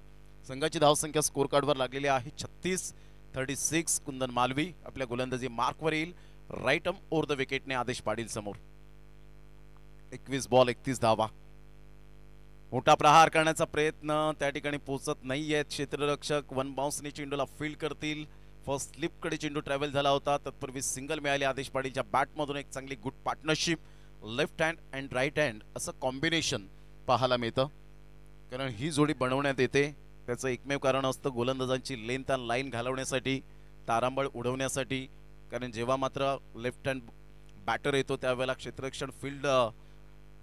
संघाची धावसंख्या स्कोर कार्डवर लागलेली आहे 36. कुंदन मालवी आपल्या गोलंदाजी मार्कवर येईल. राईट आर्म ओव्हर द विकेटने आदेश पाटील समोर. 21 बॉल 31 धावा. मोठा प्रहार करण्याचा प्रयत्न त्या ठिकाणी पोहोचत नाहीयेत क्षेत्ररक्षक. 1 बाउन्सने चेंडूला फील्ड करतील. फर्स्ट स्लिप कडे चेंडू ट्रॅव्हल झाला होता, तत्पूर्वी सिंगल मिळाली आदेश पाटीलच्या बॅटमधून. एक चांगली good partnership. Left hand and right hand असं कॉम्बिनेशन पाहायला मिळतं. कारण ही जोडी बनवण्यात येते त्याचं एकमेव कारण असतं गोलंदाजांची लेंथ आणि लाईन घालवण्यासाठी, तारांबळ उडवण्यासाठी. कारण जेव्हा मात्र लेफ्ट हँड बॅटर येतो त्यावेळेला क्षेत्ररक्षण फील्ड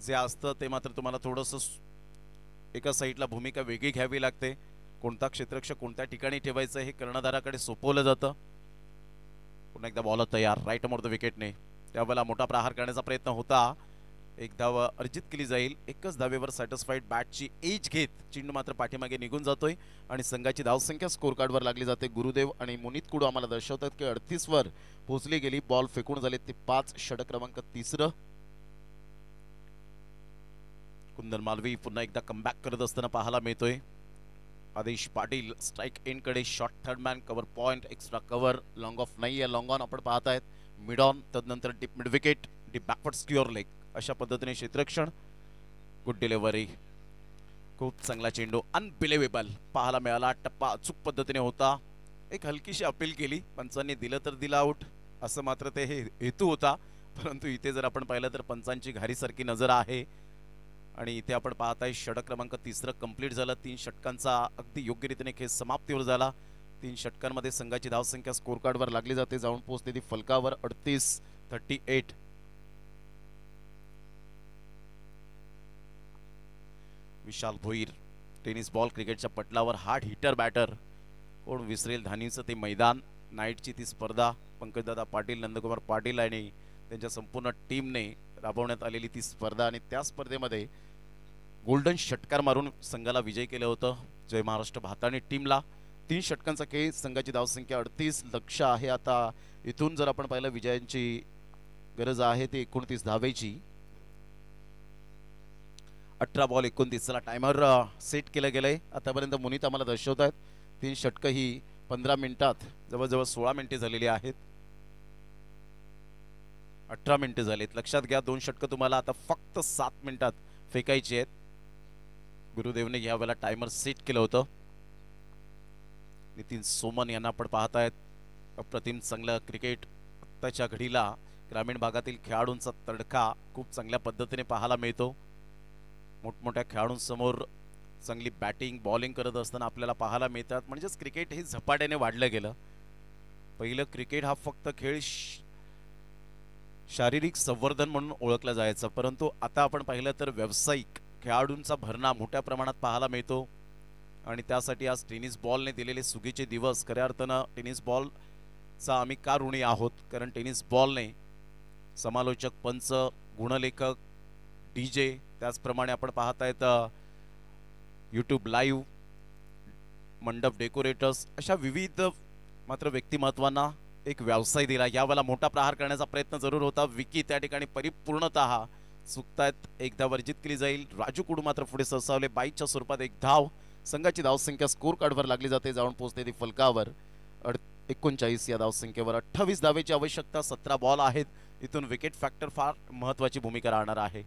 जे असतं ते मात्र तुम्हाला थोडंसं एका साईडला भूमिका वेगळी घ्यावी लागते. कोणता क्षेत्ररक्षक कोणत्या ठिकाणी ठेवायचं हे कर्णधाराकडे सोपवलं जातं. पुन्हा एकदा बॉल तयार राईट आर्म ओव्हर द विकेटने. त्यावेळेला मोठा प्रहार करण्याचा प्रयत्न होता. एक धाव अर्जित केली जाईल. एकच धावेवर सॅटिस्फाईड बॅटची एज घेत चेंडू मात्र पाठीमागे निघून जातोय आणि संघाची धावसंख्या स्कोर कार्डवर लागली जाते. गुरुदेव आणि मुनीत कुडू आम्हाला दर्शवतात की 38 वर पोहोचली गेली. बॉल फेकून झाले ते 5. षटक क्रमांक 3. कुंदन मालवी पुन्हा एकदा कमबॅक करत असताना पाहायला मिळतोय. आदेश पाटील स्ट्राइक एंड कडे. Short third man, cover point, extra cover. Long of नाही आहे, लॉंग ऑन आपण पाहतायत. मिड ऑन, तदनंतर deep mid wicket, deep backward secure leg. अशा पद्धतीने क्षेत्ररक्षण. गुड डिलिव्हरी, खूप चांगला चेंडू. अनबिलिव्हेबल पाहायला मिळाला. टप्पा अचूक पद्धतीने होता. एक हलकीशी अपील केली, पंचांनी दिलं तर दिलं आउट, असं मात्र ते हे हेतू होता. परंतु इथे जर आपण पाहिलं तर पंचांची घारीसारखी नजर आहे आणि इथे आपण पाहताय षटक क्रमांक 3 कंप्लीट झालं. 3 षटकांचा अगदी योग्य रीतीने खेळ समाप्तीवर झाला. 3 षटकांमध्ये संघाची धावसंख्या स्कोर कार्डवर लागली जाते, जाऊन पोहोचते ती फलकावर 38-38. विशाल भोईर टेनिस बॉल क्रिकेटच्या पटलावर हार्ड हिटर बॅटर. कोण विसरेल धानीचं ते मैदान, नाईटची ती स्पर्धा. पंकजदादा पाटील, नंदकुमार पाटील आणि त्यांच्या संपूर्ण टीमने राबवण्यात आलेली ती स्पर्धा आणि त्या स्पर्धेमध्ये गोल्डन षटकार मारून संघाला विजय केलं होतं. जय महाराष्ट्र भाताणी टीमला. 3 षटकांचा खेळ, संघाची धावसंख्या 38, लक्ष आहे आता इथून जर आपण पाहिलं विजयांची गरज आहे ती 29 धावेची. 18 बॉल 29. चला टायमर सेट केलं गेलंय. आतापर्यंत मुनीत आम्हाला दर्शवत आहेत 3 षटकं ही 15 मिनिटात जवळजवळ 16 मिनिटे झालेली आहेत. 18 मिनिटे झालीत. लक्षात घ्या 2 षटकं तुम्हाला आता फक्त 7 मिनिटात फेकायची आहेत. गुरुदेवने यावेळेला टायमर सेट केलं होतं. नितीन सोमन यांना आपण पाहतायत. अप्रतिम चांगलं क्रिकेट आत्ताच्या घडीला ग्रामीण भागातील खेळाडूंचा तडका खूप चांगल्या पद्धतीने पाहायला मिळतो. मोठमोठ्या खेळाडूंसमोर चांगली बॅटिंग बॉलिंग करत असताना आपल्याला पाहायला मिळतात. म्हणजेच क्रिकेट हे झपाट्याने वाढलं गेलं. पहिलं क्रिकेट हा फक्त खेळ शारीरिक संवर्धन म्हणून ओळखला जायचा, परंतु आता आपण पाहिलं तर व्यावसायिक खेळाडूंचा भरणा मोठ्या प्रमाणात पाहायला मिळतो. आणि त्यासाठी आज टेनिस बॉलने दिलेले सुगीचे दिवस. खऱ्या अर्थानं टेनिस बॉलचा आम्ही का ऋणी आहोत, कारण टेनिस बॉलने समालोचक, पंच, गुणलेखक, DJ, त्याचप्रमाणे आपण पाहतायत यूट्यूब लाईव्ह, मंडप डेकोरेटर्स, अशा विविध मात्र व्यक्तिमत्वांना एक व्यवसाय दिला. यावेळेला मोठा प्रहार करण्याचा प्रयत्न जरूर होता. विकी त्या ठिकाणी परिपूर्णतः चुकतायत. एकदा वर्जित केली जाईल. राजू कुडू मात्र पुढे सरसावले. 22च्या स्वरूपात एक धाव. संघाची धावसंख्या स्कोर कार्डवर लागली जाते, जाऊन पोहोचते ती फलकावर 39 या धावसंख्येवर. 28 धावेची आवश्यकता. 17 बॉल आहेत. इथून विकेट फॅक्टर फार महत्वाची भूमिका राहणार आहे.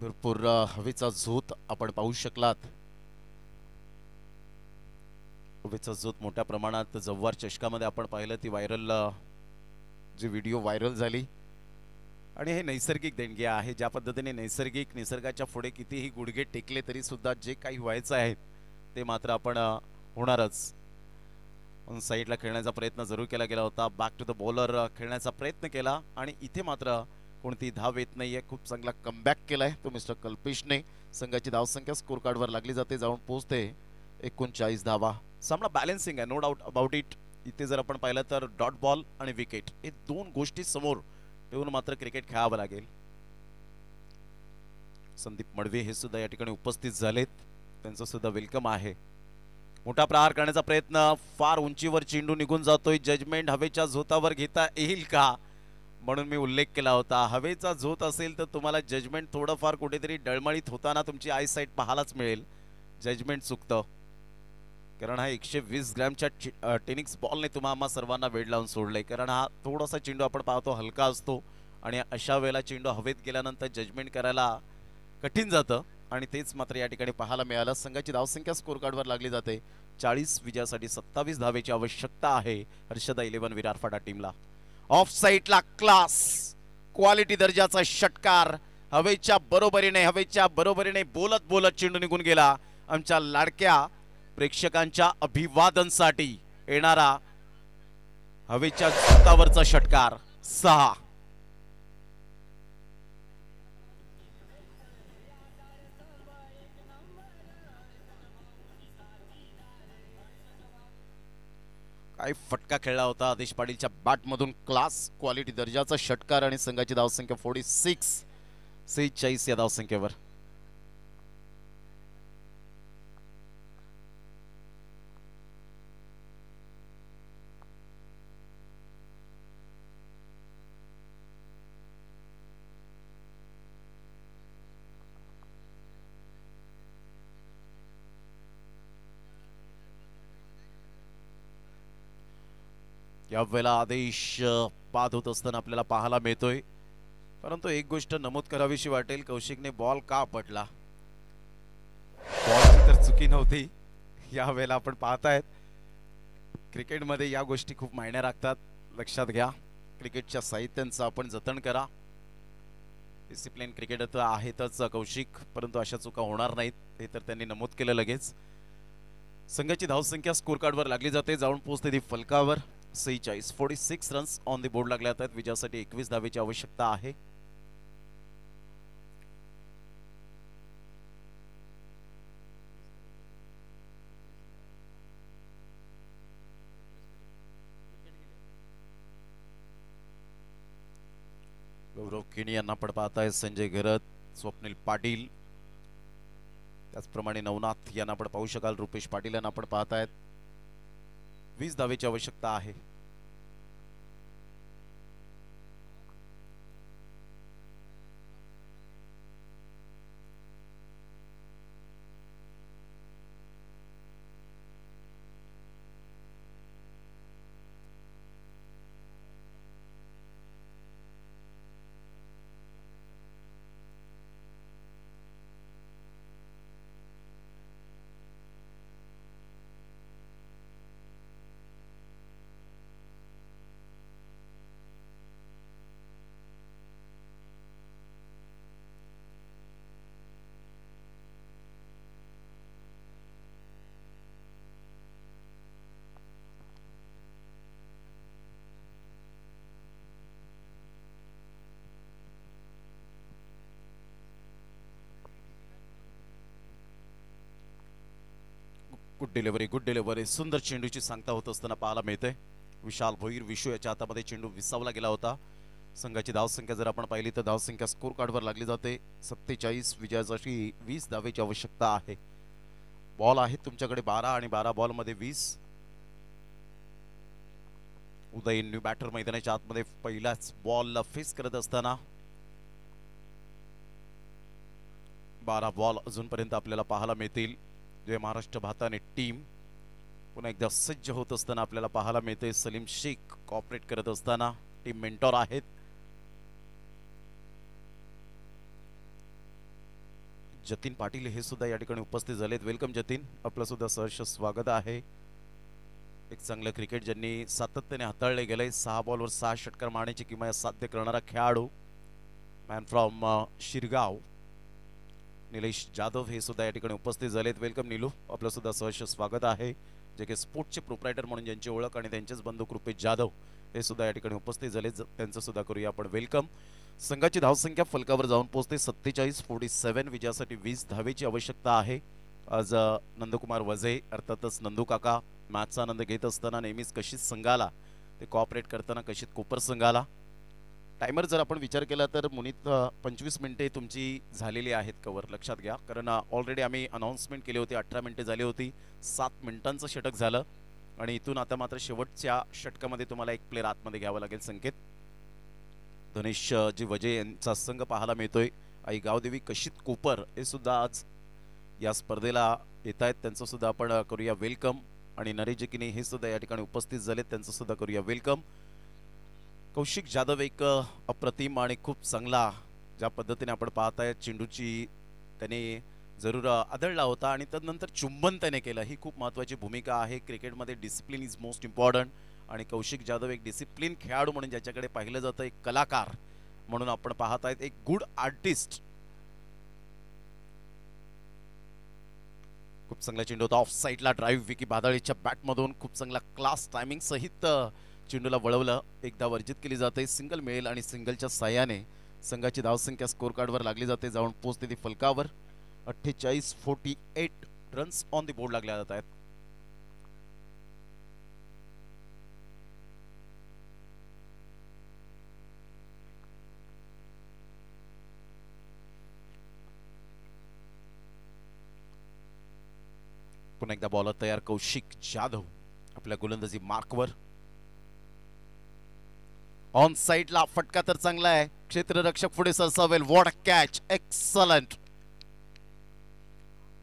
भरपूर हवेचा झोत आपण पाहू शकलात. हवेचा झोत मोठ्या प्रमाणात जव्हार चषकामध्ये आपण पाहिलं. ती व्हायरल जी व्हिडिओ व्हायरल झाली आणि हे नैसर्गिक देणगी आहे. ज्या पद्धतीने नैसर्गिक निसर्गाच्या पुढे कितीही गुडघे टेकले तरी सुद्धा जे काही व्हायचं आहे ते मात्र आपण होणारच. ऑन साईडला खेळण्याचा प्रयत्न जरूर केला गेला होता. बॅक टू द बॉलर खेळण्याचा प्रयत्न केला आणि इथे मात्र कोणती धाव येत नाहीये. खूप चांगला कमबॅक केलाय तो मिस्टर कल्पेशने. संघाची धावसंख्या स्कोर कार्डवर लागली जाते, जाऊन पोहोचते 39 धावा. सामना बॅलन्सिंग आहे, नो डाऊट अबाउट इट. इथे जर आपण पाहिलं तर डॉट बॉल आणि विकेट हे 2 गोष्टी समोर ठेवून मात्र क्रिकेट खेळावं लागेल. संदीप मडवे हे सुद्धा या ठिकाणी उपस्थित झालेत, त्यांचं सुद्धा वेलकम आहे. मोठा प्रहार करण्याचा प्रयत्न, फार उंचीवर चेंडू निघून जातोय. जजमेंट हवेच्या झोतावर घेता येईल का म्हणून मी उल्लेख केला होता. हवेचा झोत असेल तर तुम्हाला जजमेंट थोडंफार कुठेतरी डळमळीत होताना तुमची आय साईट पाहायलाच मिळेल. जजमेंट चुकतं, कारण हा 120 ग्रॅमच्या टेनिस बॉलने तुम्हा सर्वांना वेड लावून सोडलंय. कारण हा थोडासा चेंडू आपण पाहतो हलका असतो आणि अशा वेळेला चेंडू हवेत गेल्यानंतर जजमेंट करायला कठीण जातं आणि तेच मात्र या ठिकाणी पाहायला मिळालं. संघाची धावसंख्या स्कोर कार्डवर लागली जाते. 40 विजयासाठी 27 धावेची आवश्यकता आहे हर्षदा 11 विरारफाटा टीमला. ऑफ साईडला क्लास क्वालिटी दर्जाचा षटकार हवेच्या बरोबरीने बोलत बोलत चेंडू निघून गेला. आमच्या लाडक्या प्रेक्षकांच्या अभिवादनसाठी येणारा हवेच्या झोतावरचा षटकार. 6. काय फटका खेळला होता आदेश पाटीलच्या बॅटमधून. क्लास क्वालिटी दर्जाचा षटकार आणि संघाची धावसंख्या 46 या धावसंख्येवर. यावेळेला आदेश बाद होत असताना आपल्याला पाहायला मिळतोय. परंतु एक गोष्ट नमूद करावीशी वाटेल, कौशिकने बॉल का पडला. बॉलची तर चुकी नव्हती. यावेळेला आपण पाहतायत क्रिकेटमध्ये या गोष्टी खूप मायने राखतात. लक्षात घ्या, क्रिकेटच्या साहित्यांचं आपण जतन करा. डिसिप्लिन क्रिकेटर तर आहेतच कौशिक, परंतु अशा चुका होणार नाहीत हे तर त्यांनी नमूद केलं लगेच. संघाची धावसंख्या स्कोर कार्डवर लागली जाते, जाऊन पोहोचते ती फलकावर. 46 रन्स ऑन दी बोर्ड लागले जातात. विजयासाठी 21 धावेची आवश्यकता आहे. गौरव केणी यांना पण पाहताय, संजय घरत, स्वप्नील पाटील, त्याचप्रमाणे नवनाथ यांना पण पाहू शकाल. रुपेश पाटील यांना पण पाहतायत. 20 धावेची आवश्यकता आहे. गुड डिलिव्हरी, सुंदर चेंडूची सांगता होत असताना पाहायला मिळते. विशाल भोईर विशू याच्या हातामध्ये चेंडू विसावला गेला होता. संघाची धावसंख्या जर आपण पाहिली तर धावसंख्या स्कोर कार्डवर लागली जाते 47. विजयासाठी 20 धावेची आवश्यकता आहे. बॉल आहेत तुमच्याकडे 12 आणि 12 बॉल मध्ये 20. उदय न्यू बॅटर मैदानाच्या आतमध्ये पहिल्याच बॉलला फेस करत असताना 12 बॉल अजूनपर्यंत आपल्याला पाहायला मिळतील. जे महाराष्ट्र भाताने टीम पुन्हा एकदा सज्ज होत असताना आपल्याला पाहायला मिळते. सलीम शेख कॉपरेट करत असताना टीम मेंटॉर आहेत. जतीन पाटील हे सुद्धा या ठिकाणी उपस्थित झालेत. वेलकम जतीन, आपलं सुद्धा सहर्ष स्वागत आहे. एक चांगलं क्रिकेट ज्यांनी सातत्याने हाताळले गेले. 6 बॉलवर 6 षटकार मारण्याची किमया साध्य करणारा खेळाडू, मॅन फ्रॉम शिरगाव, निलेश जाधव हे सुद्धा या ठिकाणी उपस्थित झालेत. वेलकम नीलू, आपलं सुद्धा सहर्ष स्वागत आहे. जे की स्पोर्ट्सचे प्रोप्रायटर म्हणून ज्यांची ओळख आणि त्यांचेच बंधू रुपेश जाधव हे सुद्धा या ठिकाणी उपस्थित झाले. त्यांचं सुद्धा करूया आपण वेलकम. संघाची धावसंख्या फलकावर जाऊन पोहोचते 47. विजयासाठी 20 धावेची आवश्यकता आहे. आज नंदकुमार वझे अर्थातच नंदू काका मॅचचा आनंद घेत असताना नेहमीच कशीच संघाला ते कॉपरेट करताना कशीत कोपर संघाला. टायमर जर आपण विचार केला तर मुनीत 25 मिनिटे तुमची झालेली आहेत कवर, लक्षात घ्या. कारण ऑलरेडी आम्ही अनाउन्समेंट केली होती, 18 मिनिटे झाली होती. 7 मिनिटांचं षटक झालं आणि इथून आता मात्र शेवटच्या षटकामध्ये तुम्हाला एक प्लेअर आतमध्ये घ्यावा लागेल. संकेत धनेश जी वजे यांचा संघ पाहायला मिळतोय. आई गावदेवी कशीत कोपर हे सुद्धा आज या स्पर्धेला येत आहेत. त्यांचं सुद्धा आपण करूया वेलकम. आणि नरेश जकिनी हे सुद्धा या ठिकाणी उपस्थित झालेत, त्यांचं सुद्धा करूया वेलकम. कौशिक जाधव एक अप्रतिम आणि खूप चांगला ज्या पद्धतीने आपण पाहताय चेंडूची त्याने जरूर आदळला होता आणि त्यानंतर चुंबन त्याने केलं. ही खूप महत्त्वाची भूमिका आहे क्रिकेटमध्ये. Discipline is most important. आणि कौशिक जाधव एक डिसिप्लिन खेळाडू म्हणून ज्याच्याकडे पाहिलं जातं, एक कलाकार म्हणून आपण पाहत आहेत, एक गुड आर्टिस्ट. खूप चांगला चेंडू होता ऑफ साईडला. ड्राईव्ह विकी बादळीच्या बॅटमधून खूप चांगला क्लास टायमिंग सहित चेंडूला वळवलं. एकदा वर्जित केली जाते. सिंगल मिळेल आणि सिंगलच्या साह्याने संघाची धावसंख्या स्कोर कार्डवर लागली जाते, जाऊन पोहोचते ती फलकावर. 48 रन्स ऑन दी बोर्ड लागल्या जात आहेत. पुन्हा एकदा बॉलर तयार कौशिक जाधव आपल्या गोलंदाजी मार्कवर. ऑन साइडला फटका तर चांगला आहे. क्षेत्ररक्षक पुढे सरसावेल. What a catch, excellent.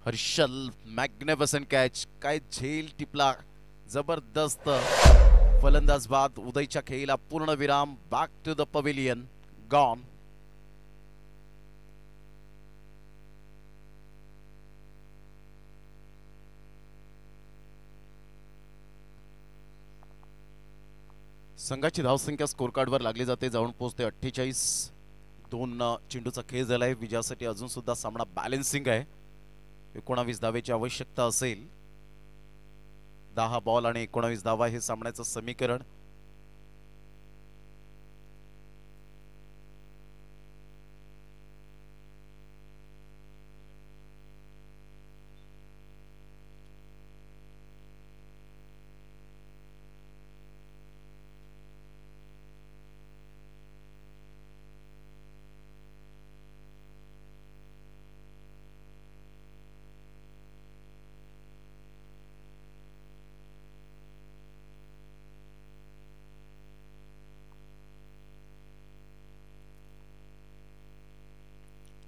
Harshal magnificent catch. काय झेल टिपला, जबरदस्त फलंदाज बाद. उदयच्या खेळीला पूर्ण विराम. Back to the pavilion, gone. संघाची धावसंख्या स्कोर कार्डवर लागली जाते, जाऊन पोहोचते 48. 2 चेंडूचा खेळ झालाय. विजयासाठी अजून सुद्धा सामना बॅलन्सिंग आहे. 19 धावेची आवश्यकता असेल. 10 बॉल आणि 19 धावा हे सामन्याचं समीकरण.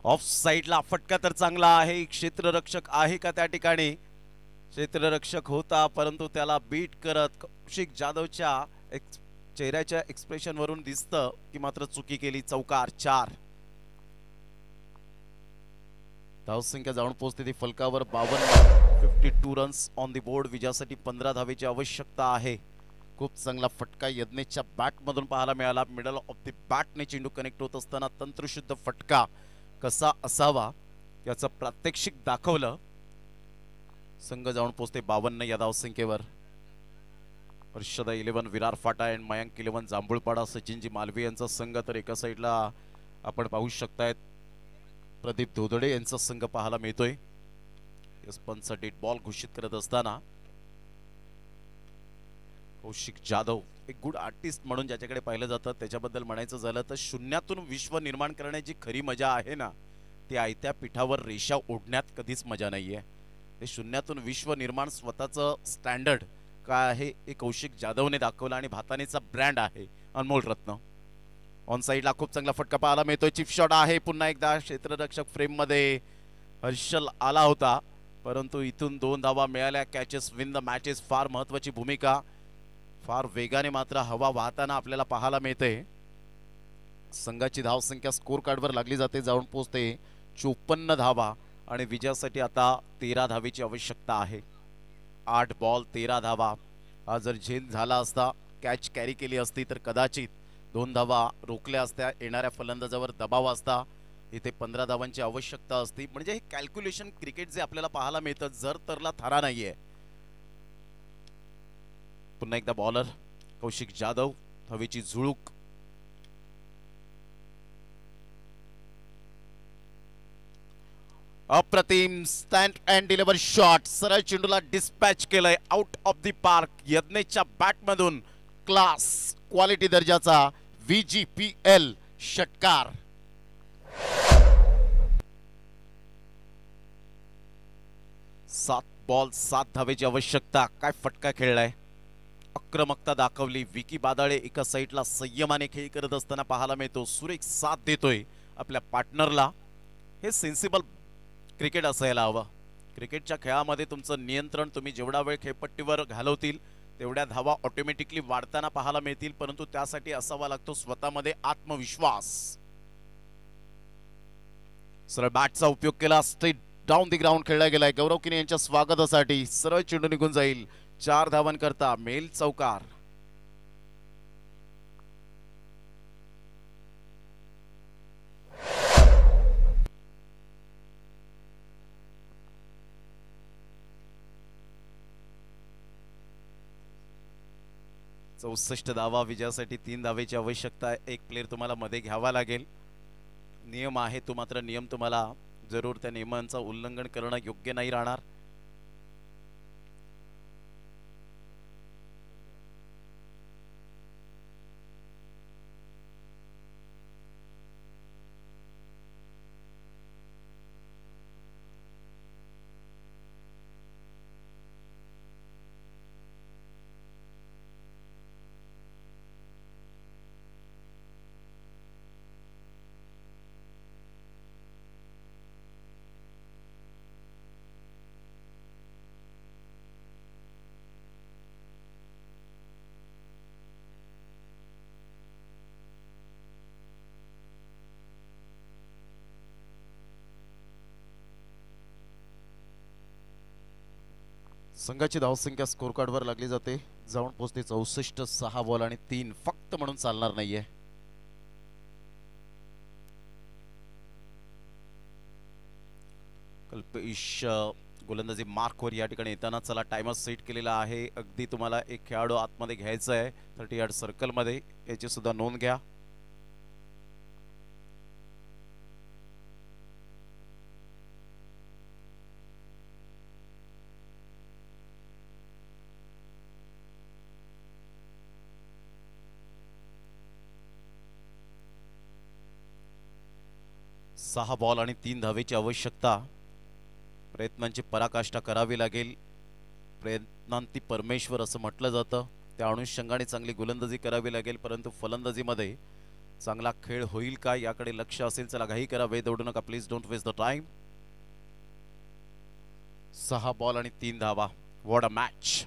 ऑफ साइडला फटका तर चांगला आहे. क्षेत्ररक्षक आहे का त्या ठिकाणी? क्षेत्ररक्षक होता, परंतु त्याला बीट करत कौशिक जाधवच्या चेहऱ्याच्या एक्सप्रेशन वरून दिसतं की मात्र चुकी केली. चौकार 4. धावसंख्या जाऊन पोहोचते ती फलकावर 52. 52 रन्स ऑन द बोर्ड. विजयासाठी 15 धावेची आवश्यकता आहे. खूप चांगला फटका यज्ञेशच्या बॅट मधून पाहायला मिळाला. मिडल ऑफ द बॅटने चेंडू कनेक्ट होत असताना तंत्रशुद्ध फटका कसा असावा याचं प्रात्यक्षिक दाखवलं. संघ जाऊन पोहोचते 52 या धावसंख्येवर. हर्षदा 11 विरार फाटा अँड मयांक 11 जांभूळपाडा सचिनजी मालवी यांचा संघ. तर एका साईडला आपण पाहू शकतायत प्रदीप धोदडे यांचा संघ पाहायला मिळतोय. पंचा डेट बॉल घोषित करत असताना कौशिक जाधव एक गुड आर्टिस्ट म्हणून ज्याच्याकडे पाहिलं जातं त्याच्याबद्दल म्हणायचं झालं तर शून्यातून विश्व निर्माण करण्याची खरी मजा आहे ना, ती आयत्या पिठावर रेषा ओढण्यात कधीच मजा नाहीये. ते शून्यातून विश्व निर्माण स्वतःचं स्टँडर्ड काय आहे हे कौशिक जाधवने दाखवलं आणि भातानेचा ब्रँड आहे अनमोल रत्न. ऑन साइडला खूप चांगला फटका पाहायला मिळतोय. चिप शॉट आहे. पुन्हा एकदा क्षेत्ररक्षक फ्रेम मध्ये हर्षल आला होता, परंतु इथून 2 धावा मिळाल्या. कॅचेस विन द मॅचेस फार महत्वाची भूमिका. फार वेगाने मात्र हवा वाहताना आपल्याला पाहायला मिळते. संघाची धावसंख्या स्कोर कार्डवर लागली जाते, जाऊन पोहोचते 54 धावा आणि विजयासाठी आता 13 धावेची आवश्यकता आहे. 8 बॉल 13 धावा. हा जर झेल झाला असता, कॅच कॅरी केली असती तर कदाचित 2 धावा रोखल्या असत्या. येणाऱ्या फलंदाजावर दबाव असता. इथे 15 धावांची आवश्यकता असती. म्हणजे हे कॅल्क्युलेशन क्रिकेट जे आपल्याला पाहायला मिळतं जर तरला थारा नाहीये. पुन्हा एकदा बॉलर कौशिक जाधव. हवेची झुळूक. अप्रतिम स्टँड अँड डिलिव्हर शॉट. सरळ चेंडूला डिस्पॅच केलंय आउट ऑफ द पार्क. यज्ञेशच्या बॅट मधून क्लास क्वालिटी दर्जाचा VGPL षटकार. सात बॉल 7 धावेची आवश्यकता. काय फटका खेळलाय. आक्रमकता दाखवली. विकी बादाळे एका साईडला संयमाने खेळ करत असताना पाहायला मिळतो. सुरेख साथ देतोय आपल्या पार्टनरला. हे सेन्सिबल क्रिकेट असायला हवं. क्रिकेटच्या खेळामध्ये तुमचं नियंत्रण तुम्ही जेवढा वेळ खेळपट्टीवर घालवतील तेवढ्या धावा ऑटोमॅटिकली वाढताना पाहायला मिळतील, परंतु त्यासाठी असावा लागतो स्वतःमध्ये आत्मविश्वास. सरळ बॅटचा उपयोग केला. स्ट्रेट डाऊन द ग्राउंड खेळला गेलाय. गौरव किने यांच्या स्वागतासाठी सरळ चेंडू निघून जाईल. 4 धावांकरता मेल चौकार. चौसष्ट धावा. विजयासाठी 3 धावेची आवश्यकता आहे. एक प्लेयर तुम्हाला मध्ये घ्यावा लागेल. नियम आहे तो मात्र नियम तुम्हाला जरूर त्या नियमांचं उल्लंघन करणं योग्य नाही राहणार. संघाची धावसंख्या स्कोर कार्डवर लागली जाते. जाऊन पोहोचते 64. 6 बॉल आणि 3 फक्त म्हणून चालणार नाहीये. कल्पेश गोलंदाजी मार्कवर या ठिकाणी येताना चला टाइमर सेट केलेला आहे. अगदी तुम्हाला एक खेळाडू आतमध्ये घ्यायचा आहे 30 यार्ड सर्कलमध्ये, याची सुद्धा नोंद घ्या. सहा बॉल आणि 3 धावेची आवश्यकता. प्रयत्नांची पराकाष्ठा करावी लागेल. प्रयत्नांती परमेश्वर असं म्हटलं जातं. त्या अनुषंगाने चांगली गोलंदाजी करावी लागेल, परंतु फलंदाजीमध्ये चांगला खेळ होईल का याकडे लक्ष असेल. चला घाई करा, वेळ दौडू नका please, don't waste the time. 6 ball आणि 3 धावा. What a match.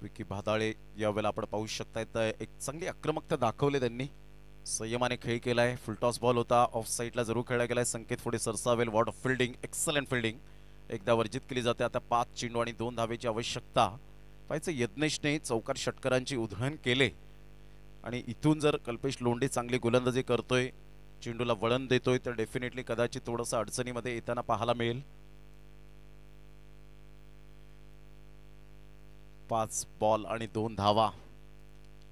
Vicky Bhadale यावेळेला आपण पाहू शकताय तर एक चांगली आक्रमकता दाखवली त्यांनी. संयमाने खेळ केलाय. फुलटॉस बॉल होता, ऑफ साईडला जरूर खेळला गेलाय. संकेत पुढे सरसावेल. What of fielding, excellent fielding. एकदा वर्जित केली जाते. आता 5 चेंडू आणि 2 धावेची आवश्यकता. पाहिजे यज्ञेशने चौकार षटकारांची उधळण केले आणि इथून जर कल्पेश लोंढे चांगली गोलंदाजी करतोय, चेंडूला वळण देतोय, तर डेफिनेटली कदाचित थोडंसं अडचणीमध्ये येताना पाहायला मिळेल. 5 बॉल आणि 2 धावा.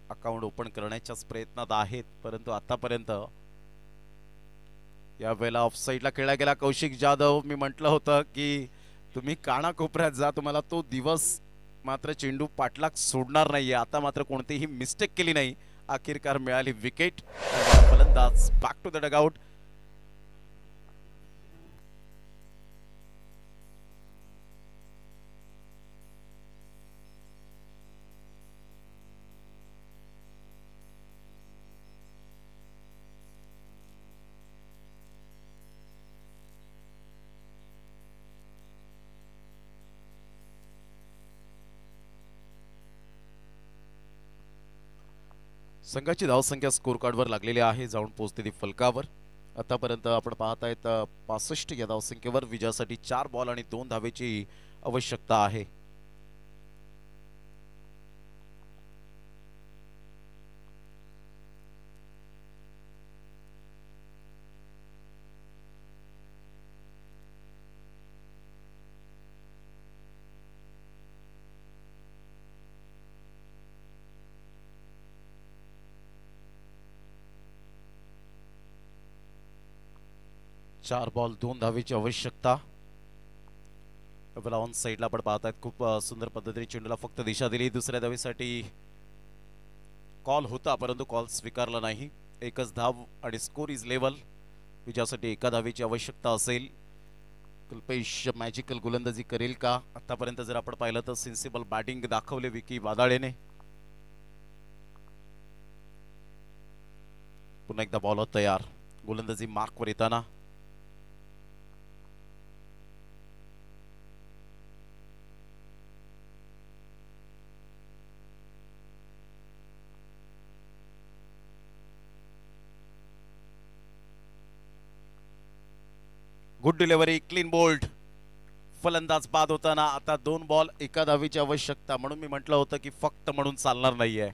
अकाउंट ओपन करण्याच्याच प्रयत्नात आहेत, परंतु आतापर्यंत या वेळेला ऑफ साईडला खेळला गेला. कौशिक जाधव, मी म्हटलं होतं की तुम्ही कानाकोपऱ्यात जा, तुम्हाला तो दिवस मात्र चेंडू पाठलाग सोडणार नाहीये. आता मात्र कोणतीही मिस्टेक केली नाही. अखेरकार मिळाली विकेट. फलंदाज बॅक टू द डगआउट. संघाची धावसंख्या स्कोर कार्डवर लागलेली आहे, जाऊन पोहोचते ती फलकावर. आतापर्यंत आपण पाहत आहेत 65 या धावसंख्येवर. विजयासाठी 4 बॉल आणि 2 धावेची आवश्यकता आहे. चार बॉल 2 धावेची आवश्यकता. ऑन साईडला आपण पाहतायत खूप सुंदर पद्धतीने चेंडूला फक्त दिशा दिली. दुसऱ्या धावेसाठी कॉल होता, परंतु कॉल स्वीकारला नाही. एकच धाव आणि स्कोर इज लेवल. विजयासाठी 1 धावेची आवश्यकता असेल. कल्पेश मॅजिकल गोलंदाजी करेल का? आतापर्यंत जर आपण पाहिलं तर सेन्सिबल बॅटिंग दाखवले विकी वादाळेने. पुन्हा एकदा बॉल तयार. गोलंदाजी मार्कवर येताना गुड डिलिव्हरी, क्लीन बोल्ड. फलंदाज बाद होताना आता 2 बॉल 1 धावेची आवश्यकता. म्हणून मी म्हटलं होतं की फक्त म्हणून चालणार नाहीये.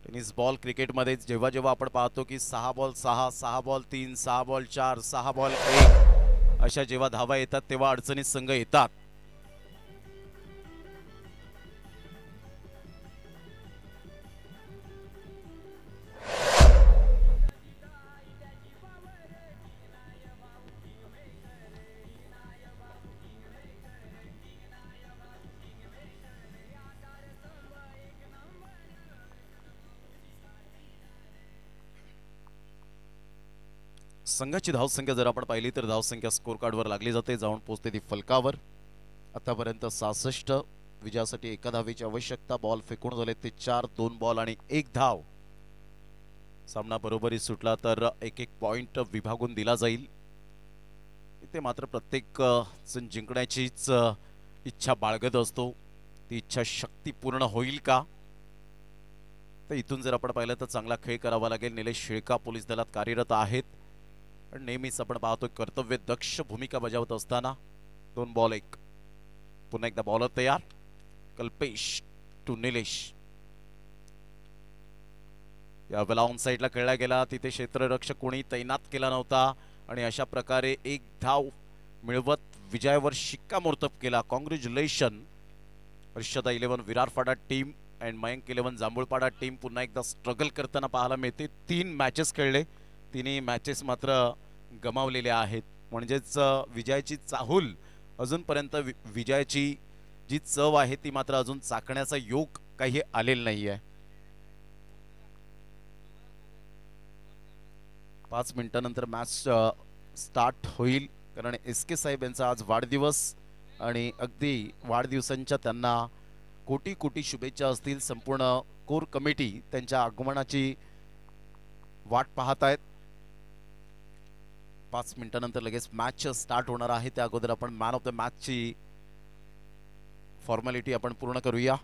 टेनिस बॉल क्रिकेटमध्ये जेव्हा जेव्हा आपण पाहतो की 6 बॉल 6, 6 बॉल 3, 6 बॉल 4, 6 बॉल 1 अशा जेव्हा धावा येतात तेव्हा अडचणीत संघ येतात. संघाची धावसंख्या जर आपण पाहिली तर धावसंख्या स्कोर कार्डवर लागली जाते, जाऊन पोहोचते ती फलकावर. आतापर्यंत 66. विजयासाठी 1 धावेची आवश्यकता. बॉल फेकून झाले ते 4, 2 बॉल आणि 1 धाव. सामना बरोबरी सुटला तर 1-1 पॉइंट विभागून दिला जाईल. इथे मात्र प्रत्येक जण जिंकण्याचीच इच्छा बाळगत असतो. ती इच्छा शक्ती पूर्ण होईल का? तर इथून जर आपण पाहिलं तर चांगला खेळ करावा लागेल. निलेश शिळका पोलीस दलात कार्यरत आहेत. पण नेहमीच आपण पाहतो कर्तव्य दक्ष भूमिका बजावत असताना 2 बॉल 1. पुन्हा एकदा बॉलर तयार. कल्पेश टू निलेश. या वेळेला ऑन साईडला खेळला गेला. तिथे क्षेत्ररक्षक कोणी तैनात केला नव्हता आणि अशा प्रकारे 1 धाव मिळवत विजयावर शिक्कामोर्तब केला. Congratulation Harshada 11 Virarpada team and Mayank 11 Jambhulpada team पुन्हा एकदा स्ट्रगल करताना पाहायला मिळते. 3 मॅचेस खेळले, तिन्ही मॅचेस मात्र गमावलेल्या आहेत. म्हणजेच विजयाची चाहूल अजूनपर्यंत विजयाची जी चव आहे ती मात्र अजून चाखण्याचा योग काही आलेला नाही आहे. 5 मिनिटांनंतर मॅच स्टार्ट होईल कारण SK साहेब यांचा आज वाढदिवस आणि अगदी वाढदिवसांच्या त्यांना कोटी कोटी शुभेच्छा असतील. संपूर्ण कोर कमिटी त्यांच्या आगमनाची वाट पाहत आहेत. 5 मिनिटांनंतर लगेच मॅच स्टार्ट होणार आहे. त्या अगोदर आपण मॅन ऑफ द मॅचची फॉर्मॅलिटी आपण पूर्ण करूया.